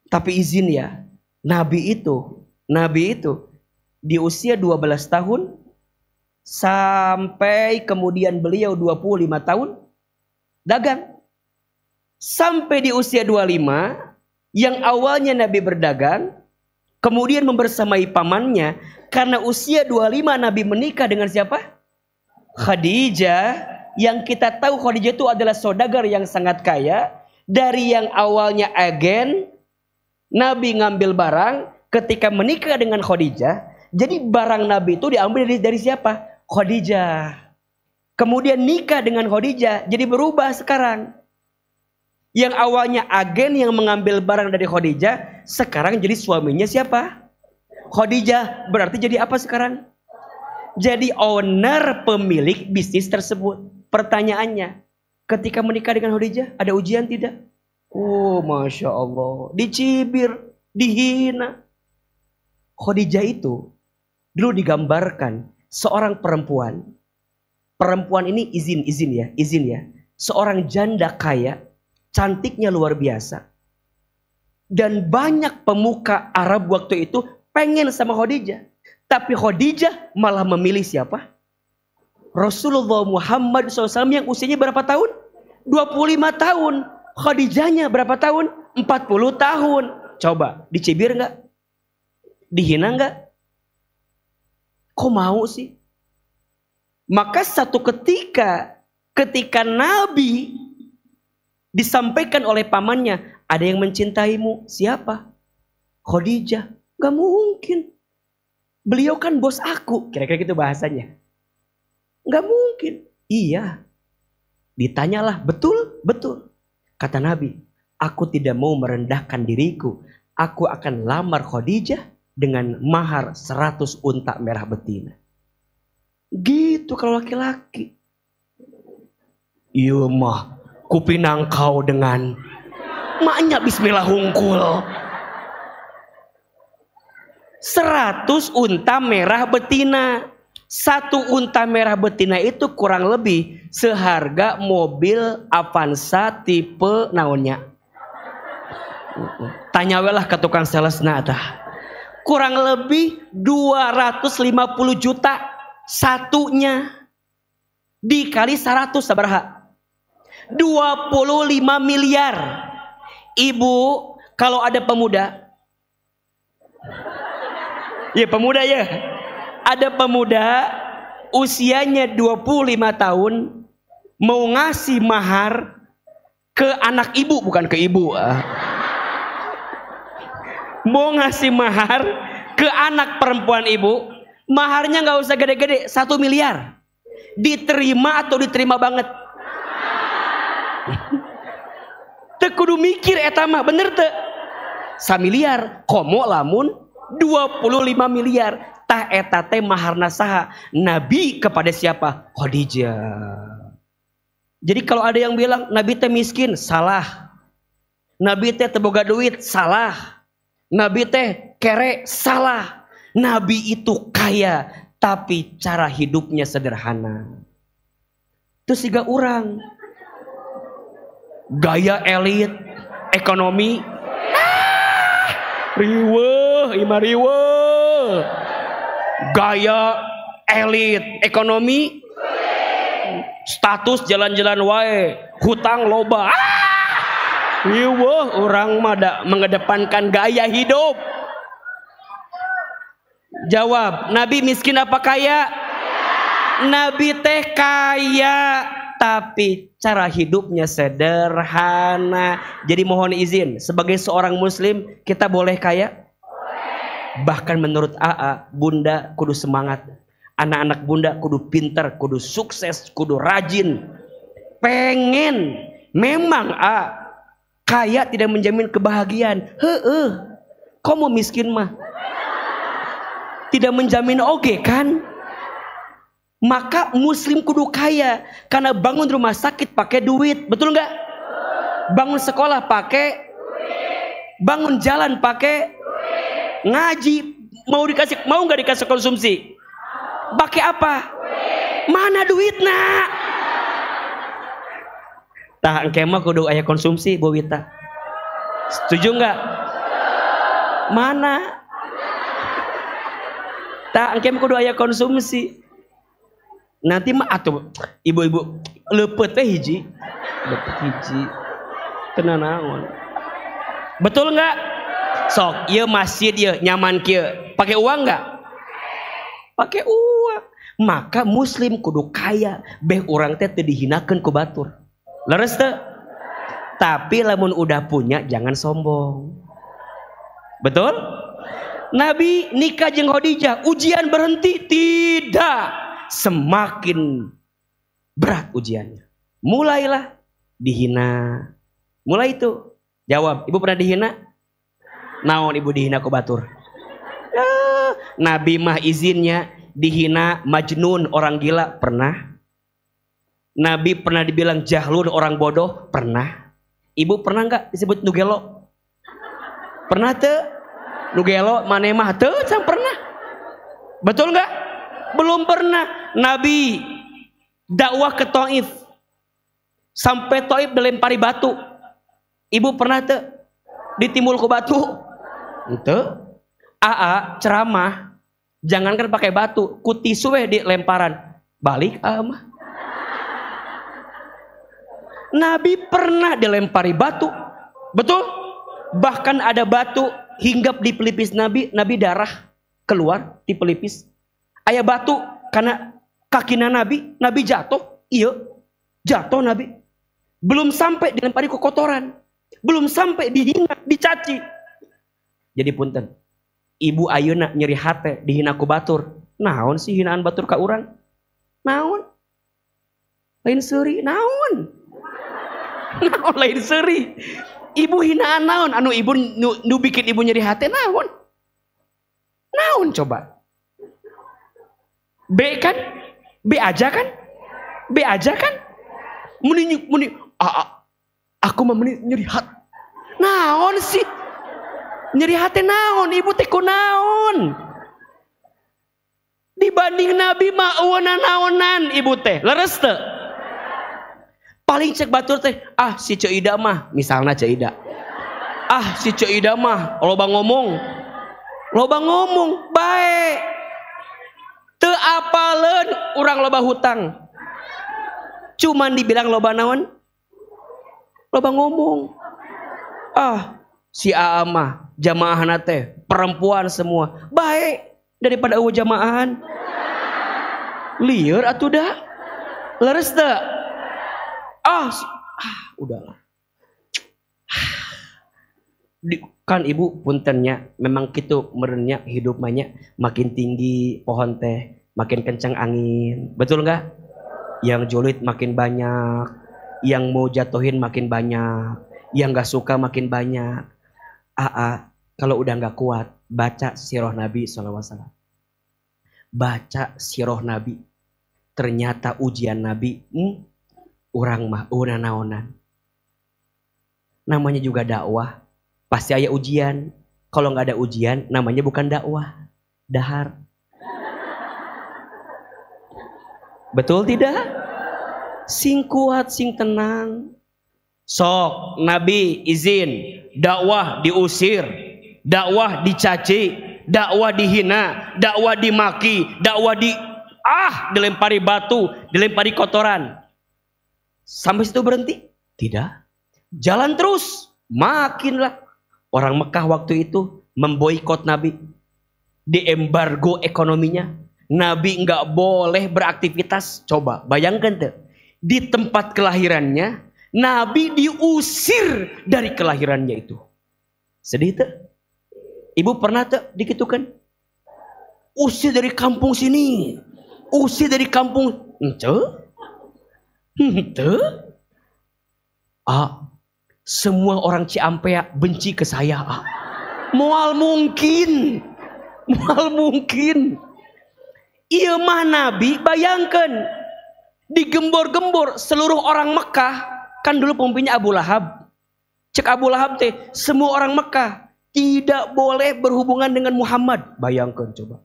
Tapi izin ya, Nabi itu di usia 12 tahun sampai kemudian beliau 25 tahun dagang. Sampai di usia 25 yang awalnya Nabi berdagang, kemudian membersamai pamannya. Karena usia 25 Nabi menikah dengan siapa? Khadijah. Yang kita tahu Khadijah itu adalah saudagar yang sangat kaya. Dari yang awalnya agen, Nabi ngambil barang. Ketika menikah dengan Khadijah, jadi barang Nabi itu diambil dari siapa? Khadijah. Kemudian nikah dengan Khadijah, jadi berubah sekarang. Yang awalnya agen yang mengambil barang dari Khadijah, sekarang jadi suaminya siapa? Khadijah. Berarti jadi apa sekarang? Jadi owner, pemilik bisnis tersebut. Pertanyaannya, ketika menikah dengan Khadijah, ada ujian tidak? Oh, Masya Allah. Dicibir, dihina. Khadijah itu dulu digambarkan seorang perempuan. Perempuan ini izin ya. Seorang janda kaya. Cantiknya luar biasa. Dan banyak pemuka Arab waktu itu pengen sama Khadijah. Tapi Khadijah malah memilih siapa? Rasulullah Muhammad SAW yang usianya berapa tahun? 25 tahun. Khadijahnya berapa tahun? 40 tahun. Coba, dicibir nggak? Dihina nggak? Kok mau sih? Maka satu ketika Nabi disampaikan oleh pamannya, ada yang mencintaimu. Siapa? Khadijah. Gak mungkin. Beliau kan bos aku. Kira-kira gitu bahasanya. Gak mungkin. Iya. Ditanyalah, betul? Betul. Kata Nabi, aku tidak mau merendahkan diriku. Aku akan lamar Khadijah dengan mahar 100 unta merah betina. Gitu kalau laki-laki. Iya mah. Kupinang kau dengan maknya bismillah hungkul. 100 unta merah betina. 1 unta merah betina itu kurang lebih seharga mobil Avanza tipe naonnya. Tanyawelah ke tukang sales nata. Kurang lebih 250 juta satunya. Dikali 100 sabaraha? 25 miliar. Ibu, kalau ada pemuda. Ya pemuda ya. Ada pemuda usianya 25 tahun mau ngasih mahar ke anak ibu, bukan ke ibu. Mau ngasih mahar ke anak perempuan ibu. Maharnya gak usah gede-gede, 1 miliar. Diterima atau diterima banget? Teu kudu mikir eta mah, bener teu? 1 miliar, komo lamun 25 miliar. tah eta teh maharna saha? Nabi kepada siapa? Khadijah. Jadi kalau ada yang bilang Nabi teh miskin, salah. Nabi teh teboga duit, salah. Nabi teh kere, salah. Nabi itu kaya, tapi cara hidupnya sederhana. Itu siga orang. Gaya elit, ekonomi. Riweuh, ima riweuh. Gaya elit, ekonomi. Status jalan-jalan wae, hutang loba. Riweuh, orang mah mengedepankan gaya hidup. Jawab, Nabi miskin apa kaya? Nabi teh kaya, tapi cara hidupnya sederhana. Jadi mohon izin, sebagai seorang muslim kita boleh kaya? Bahkan menurut AA, bunda kudu semangat. Anak-anak bunda kudu pintar, kudu sukses, kudu rajin. Pengen, memang kaya tidak menjamin kebahagiaan. Kamu miskin mah tidak menjamin oge kan? Maka muslim kudu kaya, karena bangun rumah sakit pakai duit, betul nggak? Bangun sekolah pakai duit. Bangun jalan pakai duit. Ngaji mau nggak dikasih konsumsi? Pakai apa? Duit. Mana duitnya? Tah engke mah kudu aya konsumsi, Bu Wita. Setuju nggak? Mana? Tah engke mah kudu aya konsumsi. Nanti mah atuh ibu-ibu leupet teh hiji. Leupet hiji. Teu naon. Betul nggak? Sok, ieu masjid ieu nyaman kieu. Pakai uang nggak? Pakai uang. Maka muslim kudu kaya, beh urang teh teu dihinakeun ku batur. Leres teu? Tapi lamun udah punya jangan sombong. Betul? Nabi nikah jeung Khadijah, ujian berhenti? Tidak. Semakin berat ujiannya. Mulailah dihina. Mulai itu. Jawab, ibu pernah dihina? Naon ibu dihina ku batur? Nabi mah izinnya dihina majnun, orang gila, pernah. Nabi pernah dibilang jahlun, orang bodoh, pernah. Ibu pernah nggak disebut nugelo? Pernah tuh? Nugelo maneh mah teu can pernah. Betul nggak? Belum pernah. Nabi dakwah ke Taif, sampai Taif dilempari batu. Ibu pernah tuh ditimul ku batu? Ente. AA ceramah, jangankan pakai batu, ku tisu di lemparan, balik mah. Nabi pernah dilempari batu, betul? Bahkan ada batu hinggap di pelipis Nabi, Nabi darah keluar di pelipis. Aya batu karena kakina Nabi, Nabi jatuh, iya jatuh Nabi. Belum sampai dilempari ke kotoran, belum sampai dihina, dicaci. Jadi punten. Ibu ayeuna nyeri hate dihina ku batur. Naon sih hinaan batur ka urang? Naon? Lain seuri, naon? Naon lain seuri? Ibu hinaan naon? Anu ibu nu bikin ibu nyeri hate naon? Naon coba? B kan? B aja kan? B aja kan? Muni aku mah meni nyeri hati. Naon sih? Nyeri hati naon, ibu teh kunaon? Dibanding Nabi mah eueunan naonan ibu teh. Leres teu? Paling cek batur teh, si Ceu Ida mah, misalna Ceu Ida. Si Ceu Ida mah loba ngomong. Loba ngomong bae. Teu apaleun urang loba hutang. Cuman dibilang loba naon? Loba ngomong. Si AA mah jamaahna teh perempuan semua. Baik daripada eueuh jamaahan. Lieur atuh da. Leres teu? Udahlah. Kan ibu puntennya memang kitu merenya hidup banyak makin tinggi pohon teh makin kencang angin. Betul enggak? Yang julid makin banyak, yang mau jatuhin makin banyak, yang gak suka makin banyak. Kalau udah gak kuat, baca sirah Nabi SAW. baca sirah Nabi. Ternyata ujian Nabi, urang mah naonan. Namanya juga dakwah, pasti ada ujian. Kalau nggak ada ujian, namanya bukan dakwah, dahar. Betul tidak? Sing kuat, sing tenang. Sok, Nabi izin, dakwah diusir, dakwah dicaci, dakwah dihina, dakwah dimaki, dakwah dilempari batu, dilempari kotoran. Sampai situ berhenti? Tidak. Jalan terus, makinlah. Orang Mekah waktu itu memboikot Nabi, diembargo ekonominya. Nabi nggak boleh beraktivitas. Coba bayangkan tuh, di tempat kelahirannya Nabi diusir dari kelahirannya itu. Sedih tuh. Ibu pernah tuh dikitukan? Usir dari kampung sini, usir dari kampung semua orang Ciampea benci ke saya. Mual mungkin. Iya mah Nabi, bayangkan digembor-gembor seluruh orang Mekah. Kan dulu pemimpinnya Abu Lahab. Cek Abu Lahab teh, semua orang Mekah tidak boleh berhubungan dengan Muhammad. Bayangkan coba.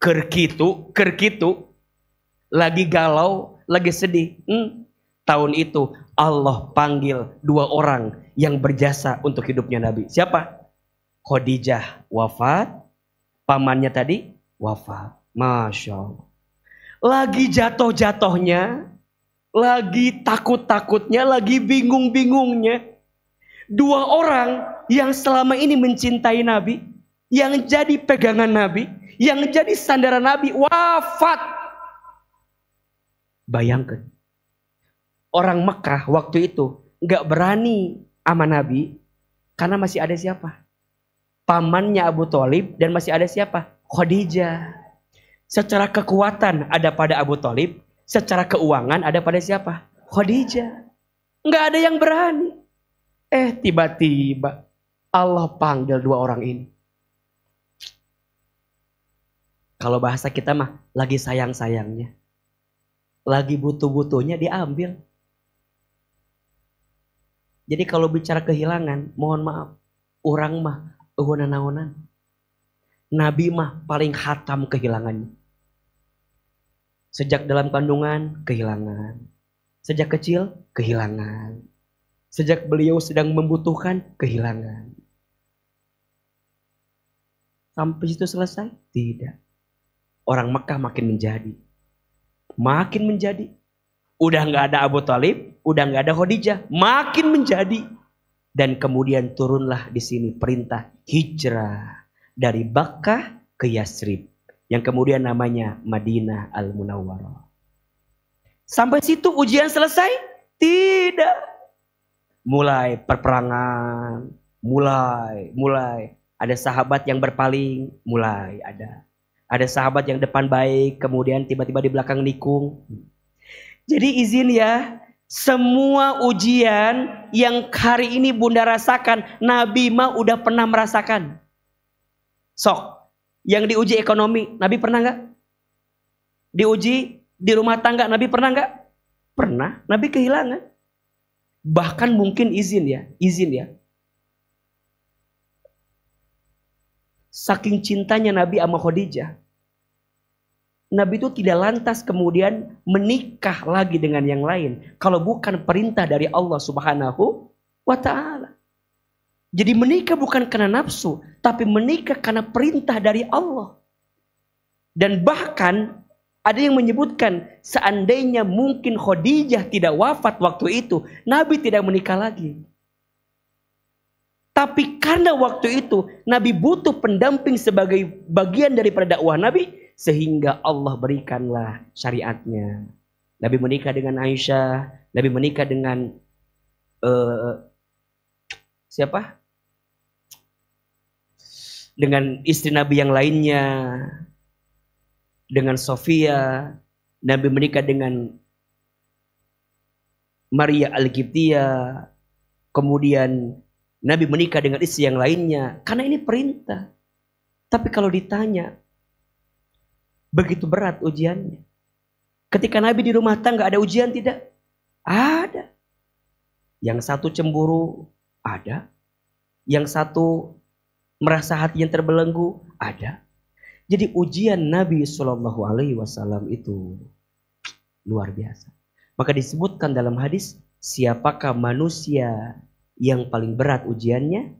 Kerkitu lagi galau, lagi sedih. Tahun itu Allah panggil 2 orang yang berjasa untuk hidupnya Nabi. Siapa? Khadijah wafat, pamannya tadi wafat. Masya Allah. Lagi jatuh-jatuhnya, lagi takut-takutnya, lagi bingung-bingungnya. 2 orang yang selama ini mencintai Nabi, yang jadi pegangan Nabi, yang jadi sandaran Nabi, wafat. Bayangkan. Orang Mekah waktu itu gak berani sama Nabi, karena masih ada siapa? Pamannya Abu Thalib, dan masih ada siapa? Khadijah. Secara kekuatan ada pada Abu Thalib, secara keuangan ada pada siapa? Khadijah. Gak ada yang berani. Tiba-tiba Allah panggil 2 orang ini. Kalau bahasa kita mah lagi sayang-sayangnya, lagi butuh-butuhnya diambil. Jadi kalau bicara kehilangan, mohon maaf, orang mah naonan. Nabi mah paling hatam kehilangannya. Sejak dalam kandungan, kehilangan. Sejak kecil, kehilangan. Sejak beliau sedang membutuhkan, kehilangan. Sampai situ selesai? Tidak. Orang Mekah makin menjadi. Udah nggak ada Abu Thalib, udah nggak ada Khadijah, makin menjadi. Dan kemudian turunlah di sini perintah hijrah dari Bakkah ke Yasrib, yang kemudian namanya Madinah Al-Munawwarah. Sampai situ ujian selesai? Tidak. Mulai perperangan, mulai ada sahabat yang berpaling, mulai ada. Ada sahabat yang depan baik, kemudian tiba-tiba di belakang nikung. Jadi izin ya, semua ujian yang hari ini Bunda rasakan, Nabi mah udah pernah merasakan. Sok, yang diuji ekonomi, Nabi pernah nggak? Diuji di rumah tangga, Nabi pernah nggak? Pernah, Nabi kehilangan. Bahkan mungkin izin ya. Saking cintanya Nabi sama Khadijah, Nabi itu tidak lantas kemudian menikah lagi dengan yang lain kalau bukan perintah dari Allah Subhanahu wa ta'ala. Jadi menikah bukan karena nafsu, tapi menikah karena perintah dari Allah. Dan bahkan ada yang menyebutkan seandainya mungkin Khadijah tidak wafat waktu itu, Nabi tidak menikah lagi. Tapi karena waktu itu Nabi butuh pendamping sebagai bagian daripada dakwah Nabi, sehingga Allah berikanlah syariatnya. Nabi menikah dengan Aisyah, Nabi menikah dengan siapa? Dengan istri Nabi yang lainnya, dengan Sofia. Nabi menikah dengan Maria Al-Qibtiyah. Kemudian Nabi menikah dengan istri yang lainnya. Karena ini perintah. Tapi kalau ditanya, begitu berat ujiannya. Ketika Nabi di rumah tangga ada ujian tidak? Ada. Yang satu cemburu, ada. Yang satu merasa hatinya terbelenggu, ada. Jadi ujian Nabi Shallallahu Alaihi Wasallam itu luar biasa. Maka disebutkan dalam hadis, siapakah manusia yang paling berat ujiannya?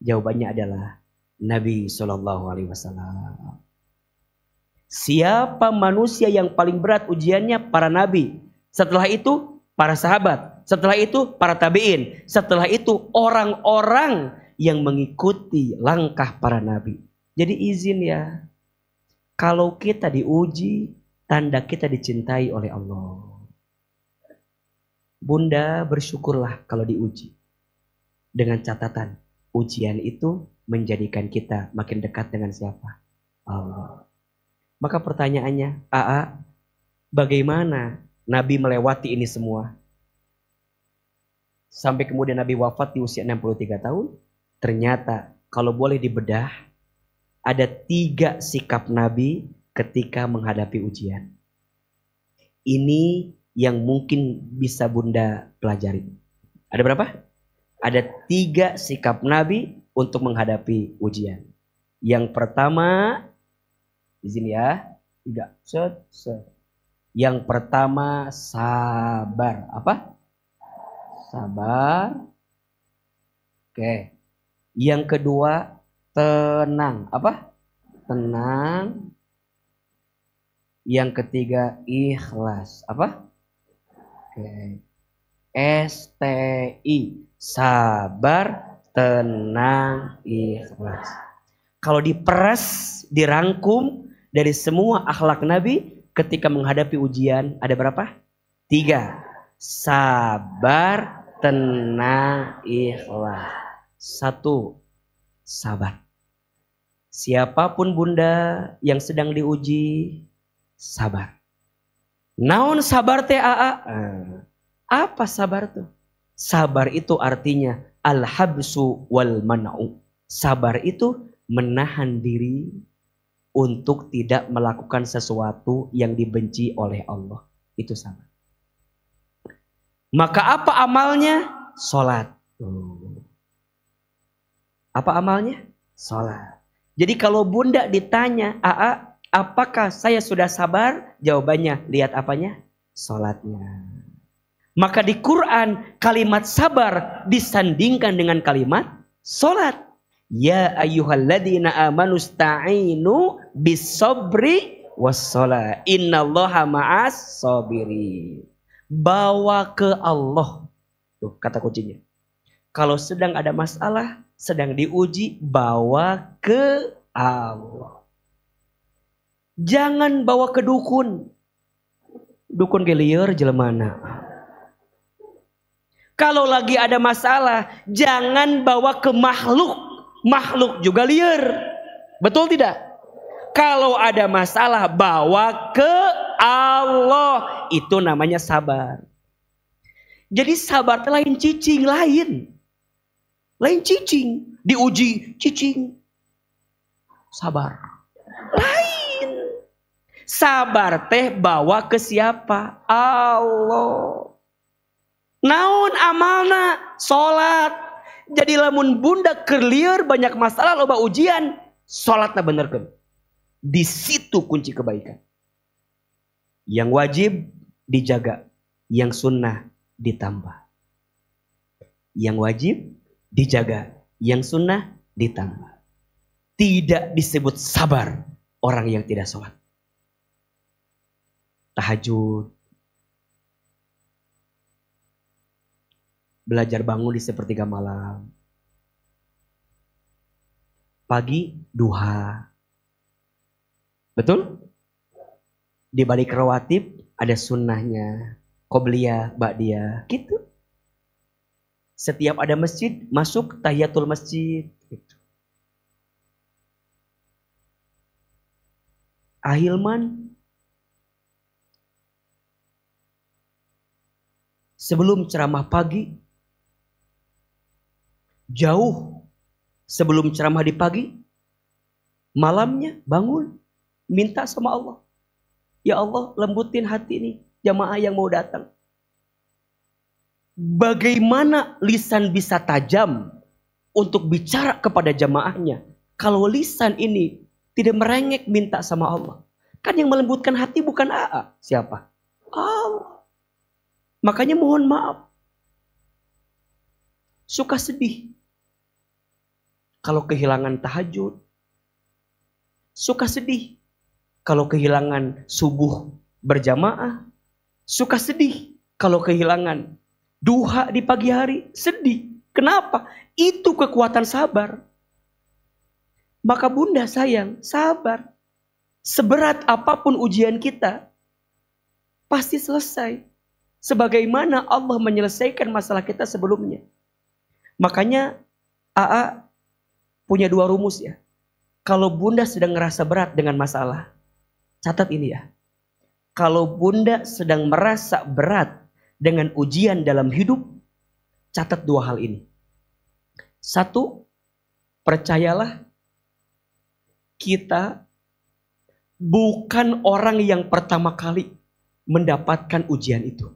Jawabannya adalah Nabi Shallallahu Alaihi Wasallam. Siapa manusia yang paling berat ujiannya? Para nabi. Setelah itu para sahabat. Setelah itu para tabi'in. Setelah itu orang-orang yang mengikuti langkah para nabi. Jadi izin ya. Kalau kita diuji, tanda kita dicintai oleh Allah. Bunda bersyukurlah kalau diuji. Dengan catatan, ujian itu menjadikan kita makin dekat dengan siapa? Allah. Maka pertanyaannya, bagaimana Nabi melewati ini semua? Sampai kemudian Nabi wafat di usia 63 tahun. Ternyata kalau boleh dibedah, ada 3 sikap Nabi ketika menghadapi ujian. Ini yang mungkin bisa Bunda pelajari. Ada berapa? Ada 3 sikap Nabi untuk menghadapi ujian. Yang pertama, izin ya, 3. Yang pertama sabar. Apa? Sabar. Oke. Yang kedua tenang. Apa? Tenang. Yang ketiga ikhlas. Apa? Oke. STI. Sabar, tenang, ikhlas. Kalau diperas, dirangkum dari semua akhlak Nabi ketika menghadapi ujian, ada berapa? 3. Sabar, tenang, ikhlas. 1. Sabar. Siapapun Bunda yang sedang diuji, sabar. Naon sabar teh Apa sabar tuh? Sabar itu artinya al-habsu wal man'u. Sabar itu menahan diri untuk tidak melakukan sesuatu yang dibenci oleh Allah. Itu sabar. Maka apa amalnya? Salat. Apa amalnya? Salat. Jadi kalau Bunda ditanya, apakah saya sudah sabar? Jawabannya, lihat apanya? Salatnya. Maka di Quran kalimat sabar disandingkan dengan kalimat salat. Ya ayyuhalladzina amanu sta'inu bis-sabri was-shalah. Innallaha ma'as sabirin. Bawa ke Allah. Tuh kata kuncinya. Kalau sedang ada masalah, sedang diuji, bawa ke Allah. Jangan bawa ke dukun. Dukun ge lieur jelemana. Kalau lagi ada masalah, jangan bawa ke makhluk. Makhluk juga liar. Betul tidak? Kalau ada masalah, bawa ke Allah. Itu namanya sabar. Jadi sabar itu lain cicing, lain. Lain cicing. Diuji, cicing. Sabar. Lain. Sabar teh bawa ke siapa? Allah. Naon amalna? Salat. Jadi lamun Bunda kerlieur banyak masalah loba ujian, salatna benerkeun. Di situ kunci kebaikan. Yang wajib dijaga, yang sunnah ditambah. Yang wajib dijaga, yang sunnah ditambah. Tidak disebut sabar orang yang tidak sholat. Tahajud. Belajar bangun di sepertiga malam. Pagi duha. Betul? Di balik rawatib ada sunnahnya. Qobliyah, ba'diyah. Gitu. Setiap ada masjid, masuk tahiyatul masjid. Gitu. Ahilman. Sebelum ceramah pagi, jauh sebelum ceramah di pagi, Malamnya bangun, minta sama Allah. Ya Allah, lembutin hati ini jamaah yang mau datang. Bagaimana lisan bisa tajam untuk bicara kepada jamaahnya kalau lisan ini tidak merengek minta sama Allah? Kan yang melembutkan hati bukan AA. Siapa? Allah. Makanya mohon maaf. Suka sedih kalau kehilangan tahajud. Suka sedih kalau kehilangan subuh berjamaah. Suka sedih kalau kehilangan duha di pagi hari. Sedih. Kenapa? Itu kekuatan sabar. Maka bunda sayang, sabar. Seberat apapun ujian kita, pasti selesai. Sebagaimana Allah menyelesaikan masalah kita sebelumnya. Makanya AA punya 2 rumus ya. Kalau bunda sedang ngerasa berat dengan masalah, catat ini ya. Kalau bunda sedang merasa berat dengan ujian dalam hidup, catat 2 hal ini. 1, percayalah kita bukan orang yang pertama kali mendapatkan ujian itu.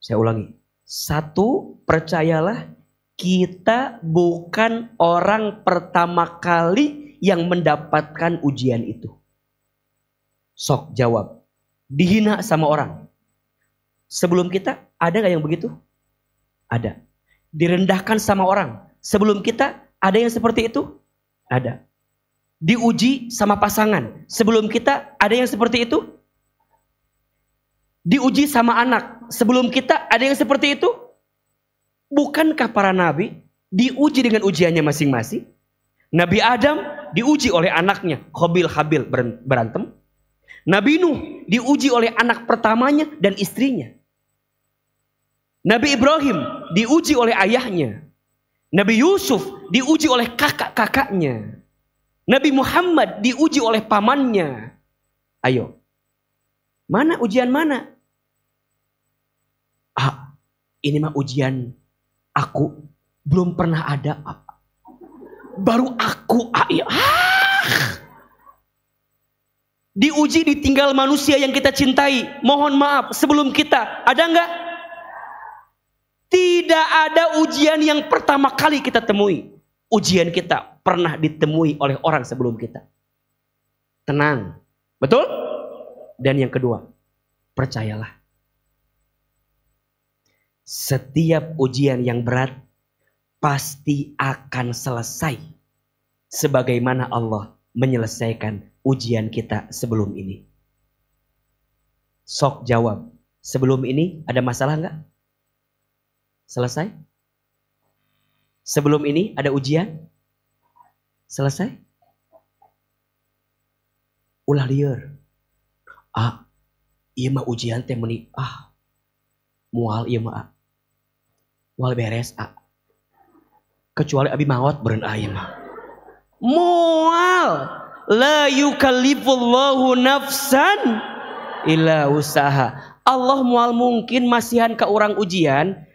Saya ulangi. 1, percayalah kita bukan orang pertama kali yang mendapatkan ujian itu. Sok jawab. Dihina sama orang. Sebelum kita ada gak yang begitu? Ada. Direndahkan sama orang. Sebelum kita ada yang seperti itu? Ada. Diuji sama pasangan. Sebelum kita ada yang seperti itu? Diuji sama anak. Sebelum kita ada yang seperti itu? Bukankah para nabi diuji dengan ujiannya masing-masing? Nabi Adam diuji oleh anaknya, Qabil Habil berantem. Nabi Nuh diuji oleh anak pertamanya dan istrinya. Nabi Ibrahim diuji oleh ayahnya. Nabi Yusuf diuji oleh kakak-kakaknya. Nabi Muhammad diuji oleh pamannya. Ayo. Mana ujian mana? Ini mah ujian aku belum pernah ada. Baru aku. Diuji ditinggal manusia yang kita cintai. Mohon maaf, sebelum kita ada enggak? Tidak ada ujian yang pertama kali kita temui. Ujian kita pernah ditemui oleh orang sebelum kita. Tenang. Betul? Dan yang kedua, percayalah. Setiap ujian yang berat pasti akan selesai. Sebagaimana Allah menyelesaikan ujian kita sebelum ini. Sok jawab. Sebelum ini ada masalah enggak? Selesai? Sebelum ini ada ujian? Selesai? Ulah lieur. Iya mah ujian teh meuni. Mual iya mah. Wal beres kecuali abi maot beureun ieu mah. Mual. La yukallifullahu nafsan illa usaha. Allah mual mungkin masihan ka urang ujian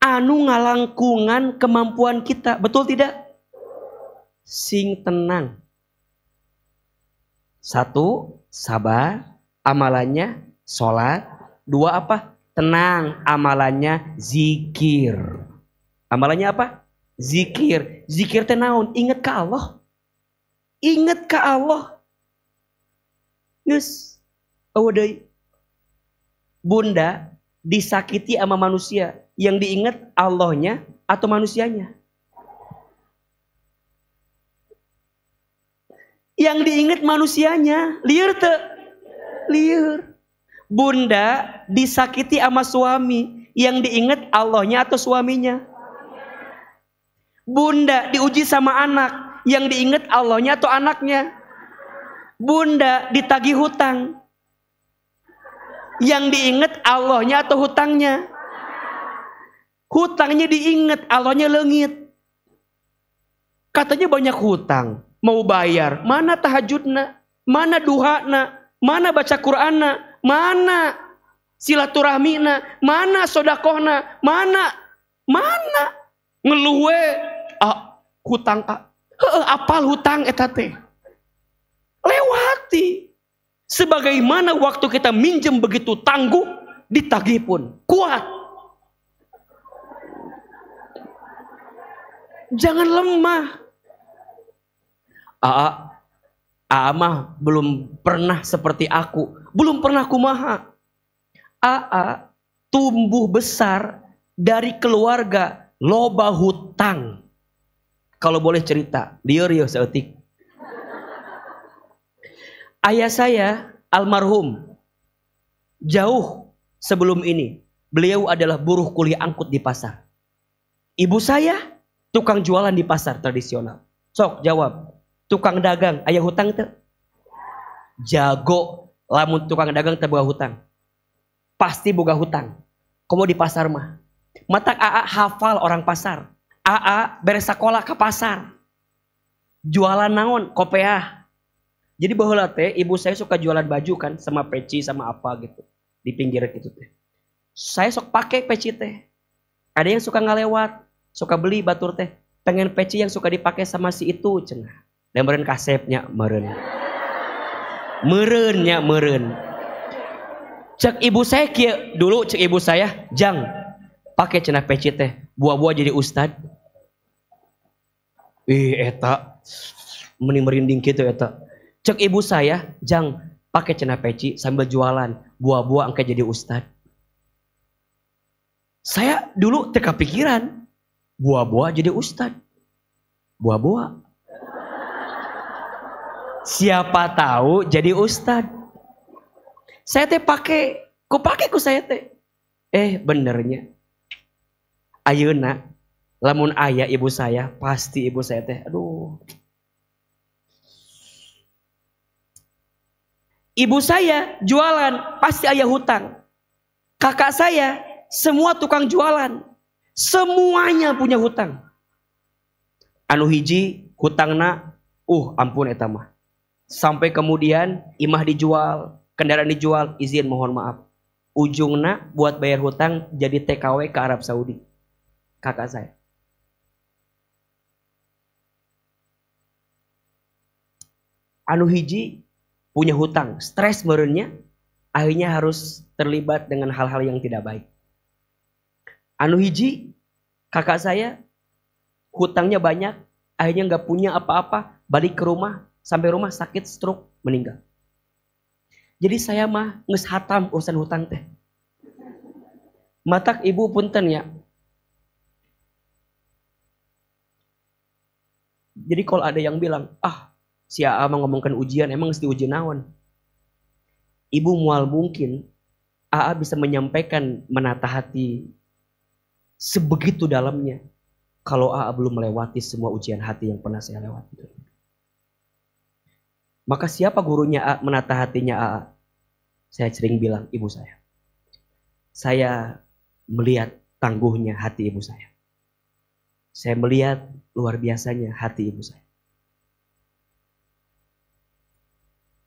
anu ngalangkungan kemampuan kita. Betul tidak? Sing tenang. 1, sabar, amalannya sholat. 2 apa? Tenang, amalannya zikir. Amalannya apa? Zikir. Zikir teh naon? Ingat ke Allah. Ingat ke Allah. Geus. Deui. Bunda disakiti sama manusia. Yang diingat Allahnya atau manusianya? Yang diingat manusianya. Lieur teu? Lieur. Bunda disakiti sama suami. Yang diingat Allahnya atau suaminya? Bunda diuji sama anak. Yang diingat Allahnya atau anaknya? Bunda ditagih hutang. Yang diingat Allahnya atau hutangnya? Hutangnya diingat, Allahnya leungit. Katanya banyak hutang, mau bayar. Mana tahajudna? Mana duhana? Mana baca Qur'anna? Mana silaturahmina? Mana sodakohna? Mana? Ngeluh we. Hutang Apal hutang eta teh. Lewati. Sebagaimana waktu kita minjem begitu tangguh, ditagih pun kuat. Jangan lemah. Aa mah belum pernah seperti aku. Belum pernah kumaha. Aa tumbuh besar dari keluarga loba hutang. Kalau boleh cerita, lieur ya seetik. Ayah saya almarhum jauh sebelum ini. Beliau adalah buruh kuliah angkut di pasar. Ibu saya tukang jualan di pasar tradisional. Sok jawab. Tukang dagang aya hutang teu? Jago lamun tukang dagang teu boga hutang. Pasti boga hutang. Komo di pasar mah. Matak AA hafal orang pasar. AA beres sekolah ke pasar. Jualan naon? Kopeah. Jadi baheula teh ibu saya suka jualan baju kan sama peci sama apa gitu. Di pinggir gitu teh. Saya sok pakai peci teh. Ada yang suka ngalewat, suka beli batur teh. Pengen peci yang suka dipakai sama si itu cenah. Dan meureun kasepnya meureun. Meureun. Cek ibu saya kieu dulu cek ibu saya, "Jang, pakai cenah peci teh, buah-buah jadi ustad." Eta mending merinding kitu eta. Cek ibu saya, "Jang, pakai cenah peci sambil jualan, buah-buah angke jadi ustad." Saya dulu teu kepikiran, buah-buah jadi ustad. Buah-buah. Siapa tahu jadi ustad. Saya teh pakai, ku saya teh. Benernya. Ayeuna lamun aya ibu saya, pasti ibu saya teh, aduh. Ibu saya jualan, pasti aya hutang. Kakak saya, semua tukang jualan. Semuanya punya hutang. Anu hiji, hutangna, ampun eta mah. Sampai kemudian imah dijual, kendaraan dijual, izin mohon maaf. Ujungna buat bayar hutang jadi TKW ke Arab Saudi. Kakak saya. Anu hiji punya hutang, stres meureunnya, akhirnya harus terlibat dengan hal-hal yang tidak baik. Anu hiji kakak saya hutangnya banyak, akhirnya nggak punya apa-apa, balik ke rumah, sampai rumah sakit stroke, meninggal. Jadi saya mah geus hatam urusan hutang teh. Matak ibu punten ya. Jadi kalau ada yang bilang, si AA mah ngomongkan ujian, emang mesti ujian naon? Ibu mual mungkin AA bisa menyampaikan menata hati sebegitu dalamnya kalau AA belum melewati semua ujian hati yang pernah saya lewati. Maka siapa gurunya AA, menata hatinya AA? Saya sering bilang ibu saya. Saya melihat tangguhnya hati ibu saya. Saya melihat luar biasanya hati ibu saya.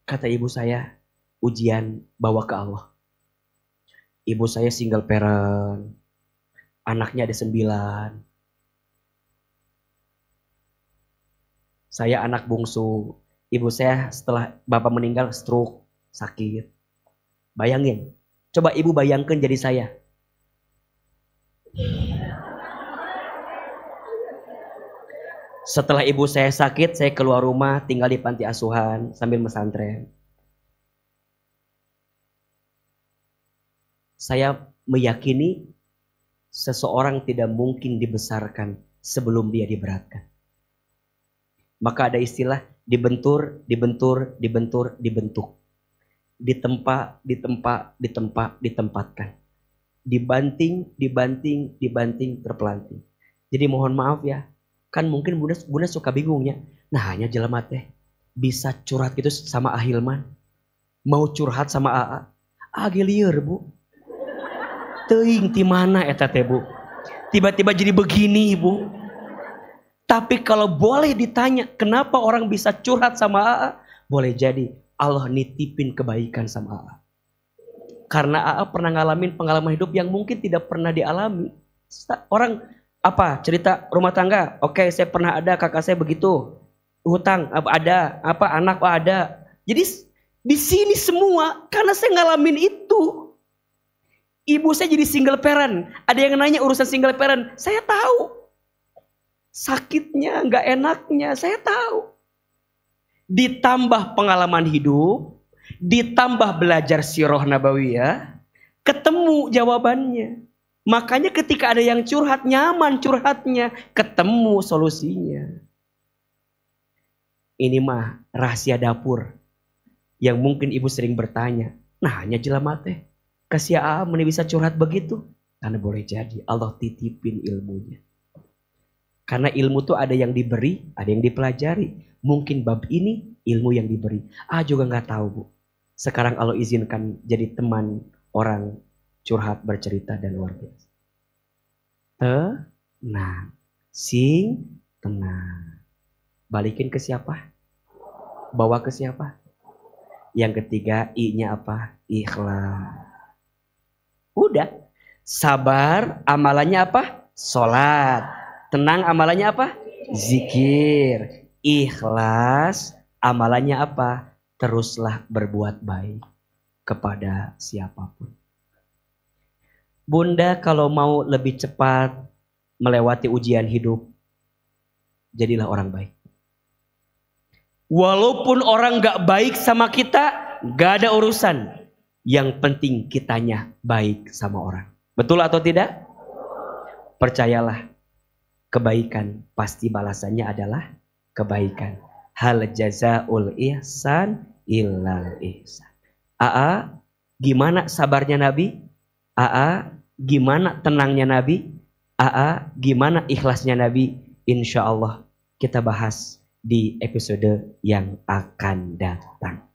Kata ibu saya, ujian bawa ke Allah. Ibu saya single parent, anaknya ada 9. Saya anak bungsu. Ibu saya setelah bapak meninggal stroke, sakit. Bayangin, coba ibu bayangkan jadi saya. Setelah ibu saya sakit, saya keluar rumah, tinggal di panti asuhan sambil mesantren. Saya meyakini seseorang tidak mungkin dibesarkan sebelum dia diberatkan. Maka ada istilah dibentur, dibentuk. Ditempatkan. Dibanting, terpelanting. Jadi mohon maaf ya, kan mungkin bunda suka bingungnya. Nah hanya jelema teh bisa curhat gitu sama Ahilman, mau curhat sama AA, lieur bu, teuing ti mana eta teh bu, tiba-tiba jadi begini bu. Tapi kalau boleh ditanya kenapa orang bisa curhat sama AA, boleh jadi Allah nitipin kebaikan sama AA. Karena AA pernah ngalamin pengalaman hidup yang mungkin tidak pernah dialami. Orang cerita rumah tangga, oke, saya pernah ada kakak saya begitu. hutang ada, apa anak ada. Jadi di sini semua karena saya ngalamin itu. Ibu saya jadi single parent. Ada yang nanya urusan single parent. Saya tahu. Sakitnya, nggak enaknya. Saya tahu. Ditambah pengalaman hidup. Ditambah belajar sirah nabawiyah. Ketemu jawabannya. Makanya ketika ada yang curhat, nyaman curhatnya. Ketemu solusinya. Ini mah rahasia dapur. Yang mungkin ibu sering bertanya. Nah hanya jelema teh. Kasih meni bisa curhat begitu. Karena boleh jadi Allah titipin ilmunya. Karena ilmu tuh ada yang diberi, ada yang dipelajari. Mungkin bab ini ilmu yang diberi. Juga nggak tahu bu. Sekarang Allah izinkan jadi teman orang curhat bercerita dan luar biasa. Tenang, sing tenang. Balikin ke siapa? Bawa ke siapa? Yang ketiga I-nya apa? Ikhlas. Udah. Sabar amalannya apa? Sholat. Tenang amalannya apa? Zikir. Ikhlas amalannya apa? Teruslah berbuat baik kepada siapapun. Bunda kalau mau lebih cepat melewati ujian hidup, jadilah orang baik. Walaupun orang gak baik sama kita, gak ada urusan. Yang penting kitanya baik sama orang. Betul atau tidak? Percayalah, kebaikan pasti balasannya adalah kebaikan. Hal jazaul ihsan illal ihsan. Gimana sabarnya Nabi? Gimana tenangnya Nabi? Gimana ikhlasnya Nabi? Insya Allah kita bahas di episode yang akan datang.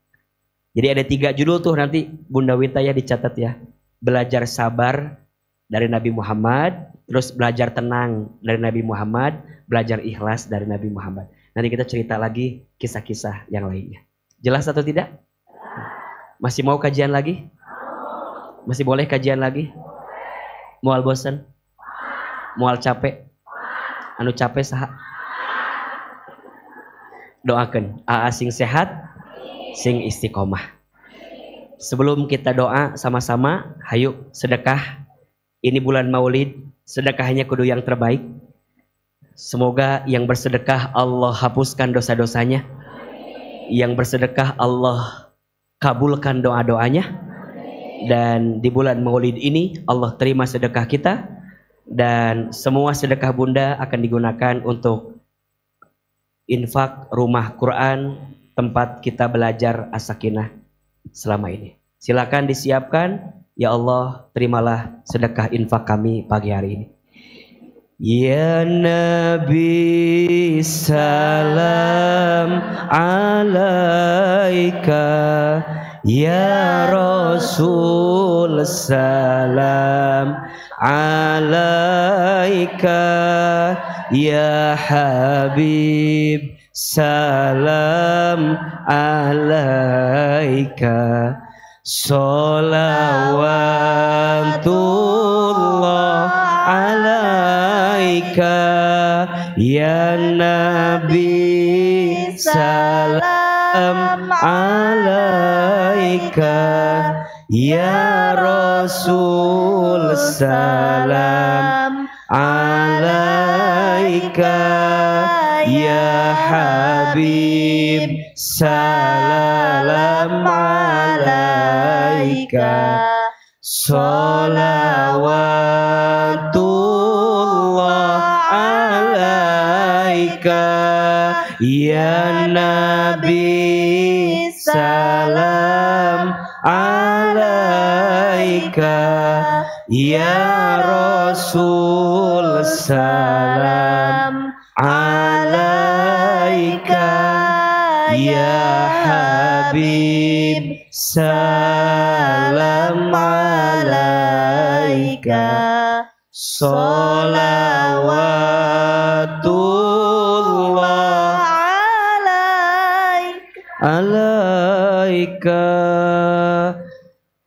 Jadi ada 3 judul tuh nanti Bunda Wita ya dicatat ya. Belajar sabar dari Nabi Muhammad. Terus belajar tenang dari Nabi Muhammad. Belajar ikhlas dari Nabi Muhammad. Nanti kita cerita lagi kisah-kisah yang lainnya. Jelas atau tidak? Masih mau kajian lagi? Masih boleh kajian lagi? Mual bosan? Mual capek? Anu capek saha? Doakan sing sehat, sing istiqomah. Sebelum kita doa sama-sama, hayu sedekah. Ini bulan Maulid, sedekahnya kudu yang terbaik. Semoga yang bersedekah Allah hapuskan dosa-dosanya. Yang bersedekah Allah kabulkan doa-doanya. Dan di bulan Maulid ini Allah terima sedekah kita. Dan semua sedekah Bunda akan digunakan untuk infak rumah Quran, tempat kita belajar as-sakinah selama ini. Silakan disiapkan. Ya Allah, terimalah sedekah infak kami pagi hari ini. Ya Nabi salam alaika, ya Rasul salam alaika, ya Habib salam alaika, salawatullah alaika, ya Nabi salam alaika, ya Rasul salam alaika, ya Habib salam alaika, salawatullah alaika, ya Nabi salam alaika, ya Rasul salam alaika, ya Habib salam alaika, salawatullah alaika.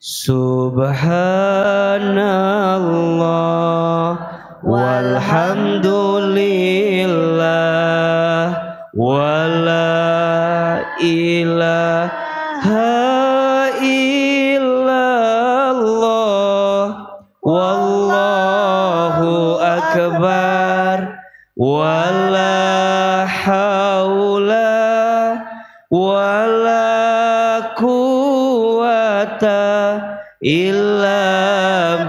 Subhanallah walhamdulillah wala ilaha illallah wallahu akbar wala haula wala quwata illa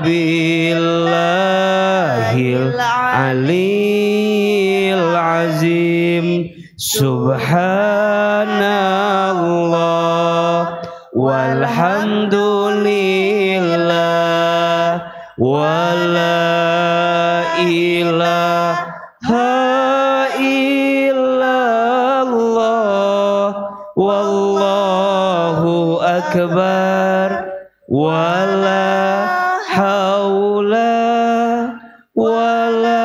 billahil aliyil azim. Subhanallah walhamdulillah wala ilaha illallah wallahu akbar wala haula wala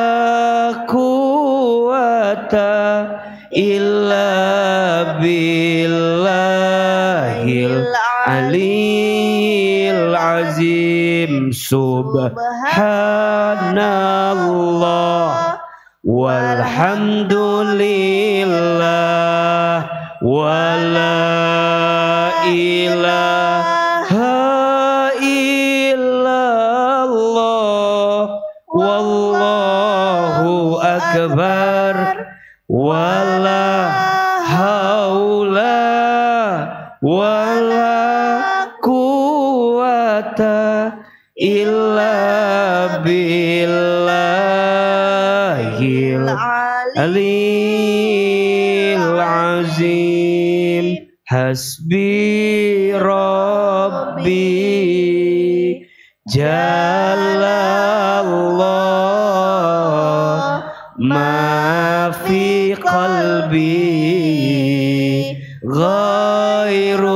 quwata illa billahil aliyil azim. Subhanallah walhamdulillah wala ilaha illallah wallahu akbar wala haula wala quwata illa billahil aliyil azim. Hasbi rabbi jalallah ma fi qalbi ghairullah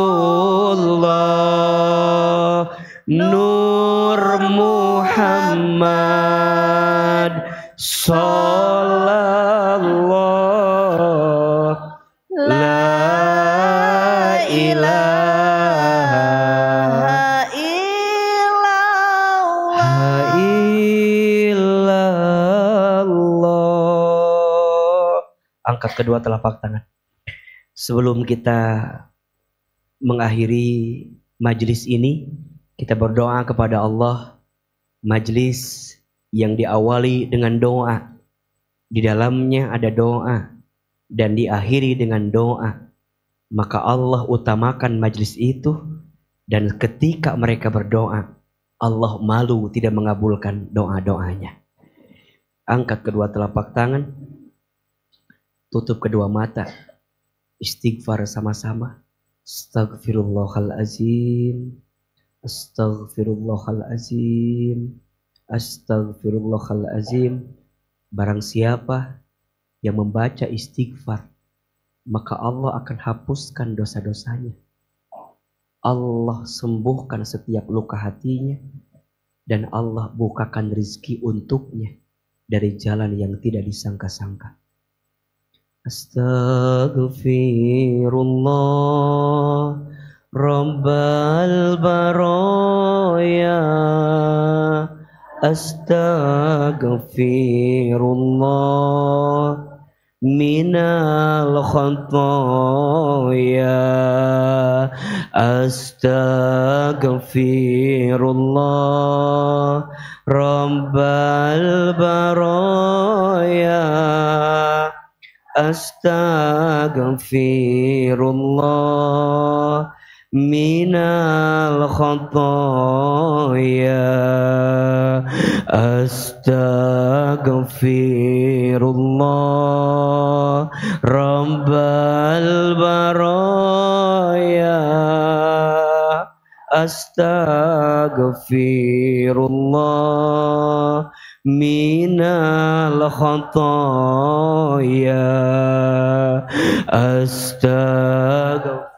nur Muhammad sallallahu la ilaha illallah. Angkat kedua telapak tangan. Sebelum kita mengakhiri majelis ini, kita berdoa kepada Allah. Majelis yang diawali dengan doa, di dalamnya ada doa, dan diakhiri dengan doa. Maka Allah utamakan majelis itu, dan ketika mereka berdoa, Allah malu tidak mengabulkan doa-doanya. Angkat kedua telapak tangan, tutup kedua mata, istighfar sama-sama. Astaghfirullahalazim, astaghfirullahalazim, astaghfirullahalazim. Barang siapa yang membaca istighfar, maka Allah akan hapuskan dosa-dosanya. Allah sembuhkan setiap luka hatinya, dan Allah bukakan rizki untuknya dari jalan yang tidak disangka-sangka. Astaghfirullah Rabbal baraya, astaghfirullah minal khataya, astaghfirullah Rabbal baraya, astaghfirullah minal khataya, astaghfirullah Rabbal baraya, astaghfirullah minal khataya, astaghfirullah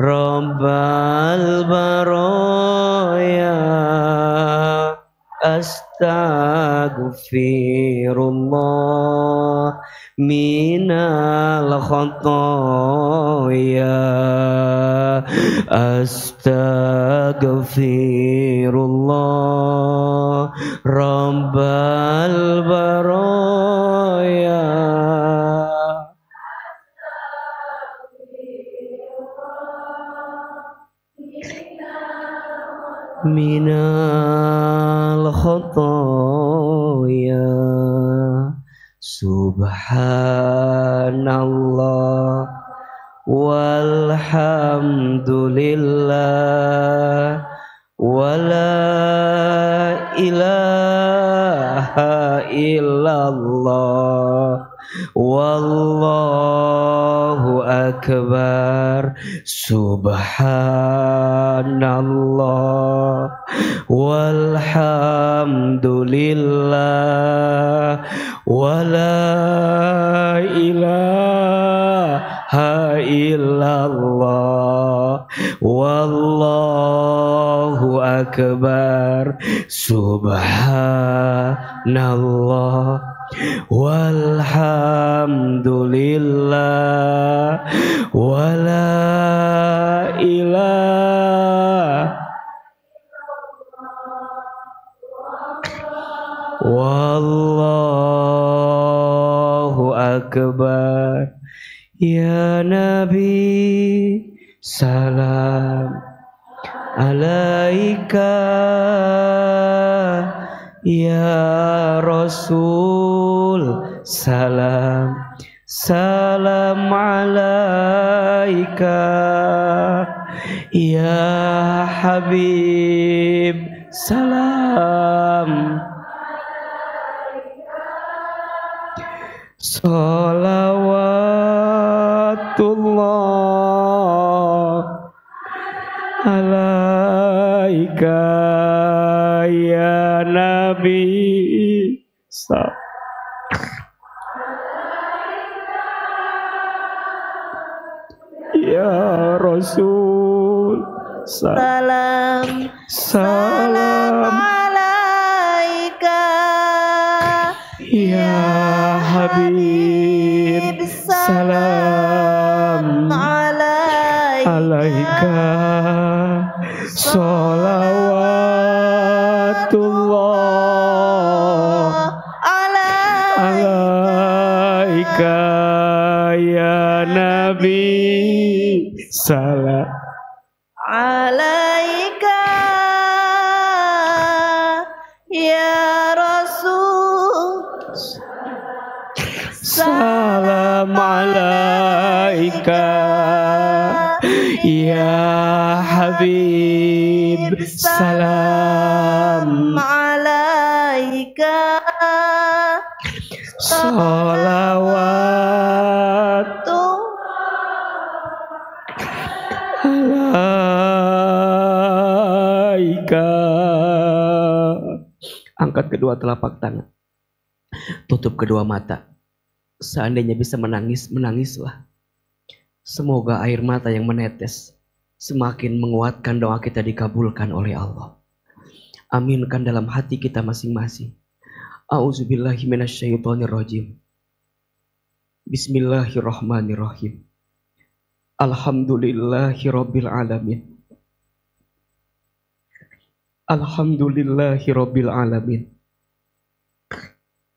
Rabbal baraya, astaghfirullah minal khataya, astaghfirullah Rabbal baraya. minal khotoya. Subhanallah walhamdulillah wala ilaha illallah wallahu akbar. Subhanallah walhamdulillah wala ilaha illallah wallahu akbar. Subhanallah walhamdulillah wala ilaha wallahu akbar. Ya Nabi salam alaika, ya Rasul salam salam alaika, ya Habib salam salawatullah alaika ya Nabi ya Rasul Salam salam alaika ya Habib salam alaika salawatullah alaika ya Nabi salam alaika ya Rasul salam alaika ya Habib salam alaika salawat alaika. Angkat kedua telapak tangan, tutup kedua mata. Seandainya bisa menangis, menangislah. Semoga air mata yang menetes semakin menguatkan doa kita dikabulkan oleh Allah. Aminkan dalam hati kita masing-masing. A'udzubillahi minasyaitonirrajim. Bismillahirrahmanirrahim. Alhamdulillahi rabbil alamin. Alhamdulillahi rabbil alamin.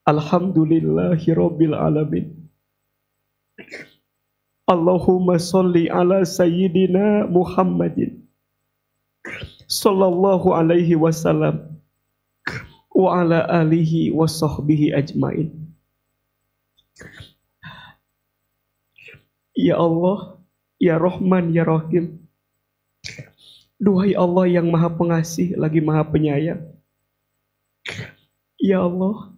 Alhamdulillahi rabbil alamin. Allahumma sholli ala sayyidina Muhammadin sallallahu alaihi wasallam wa ala alihi wa sahbihi ajmain. Ya Allah, ya Rahman, ya Rahim. Duhai Allah yang maha pengasih lagi maha penyayang. Ya Allah,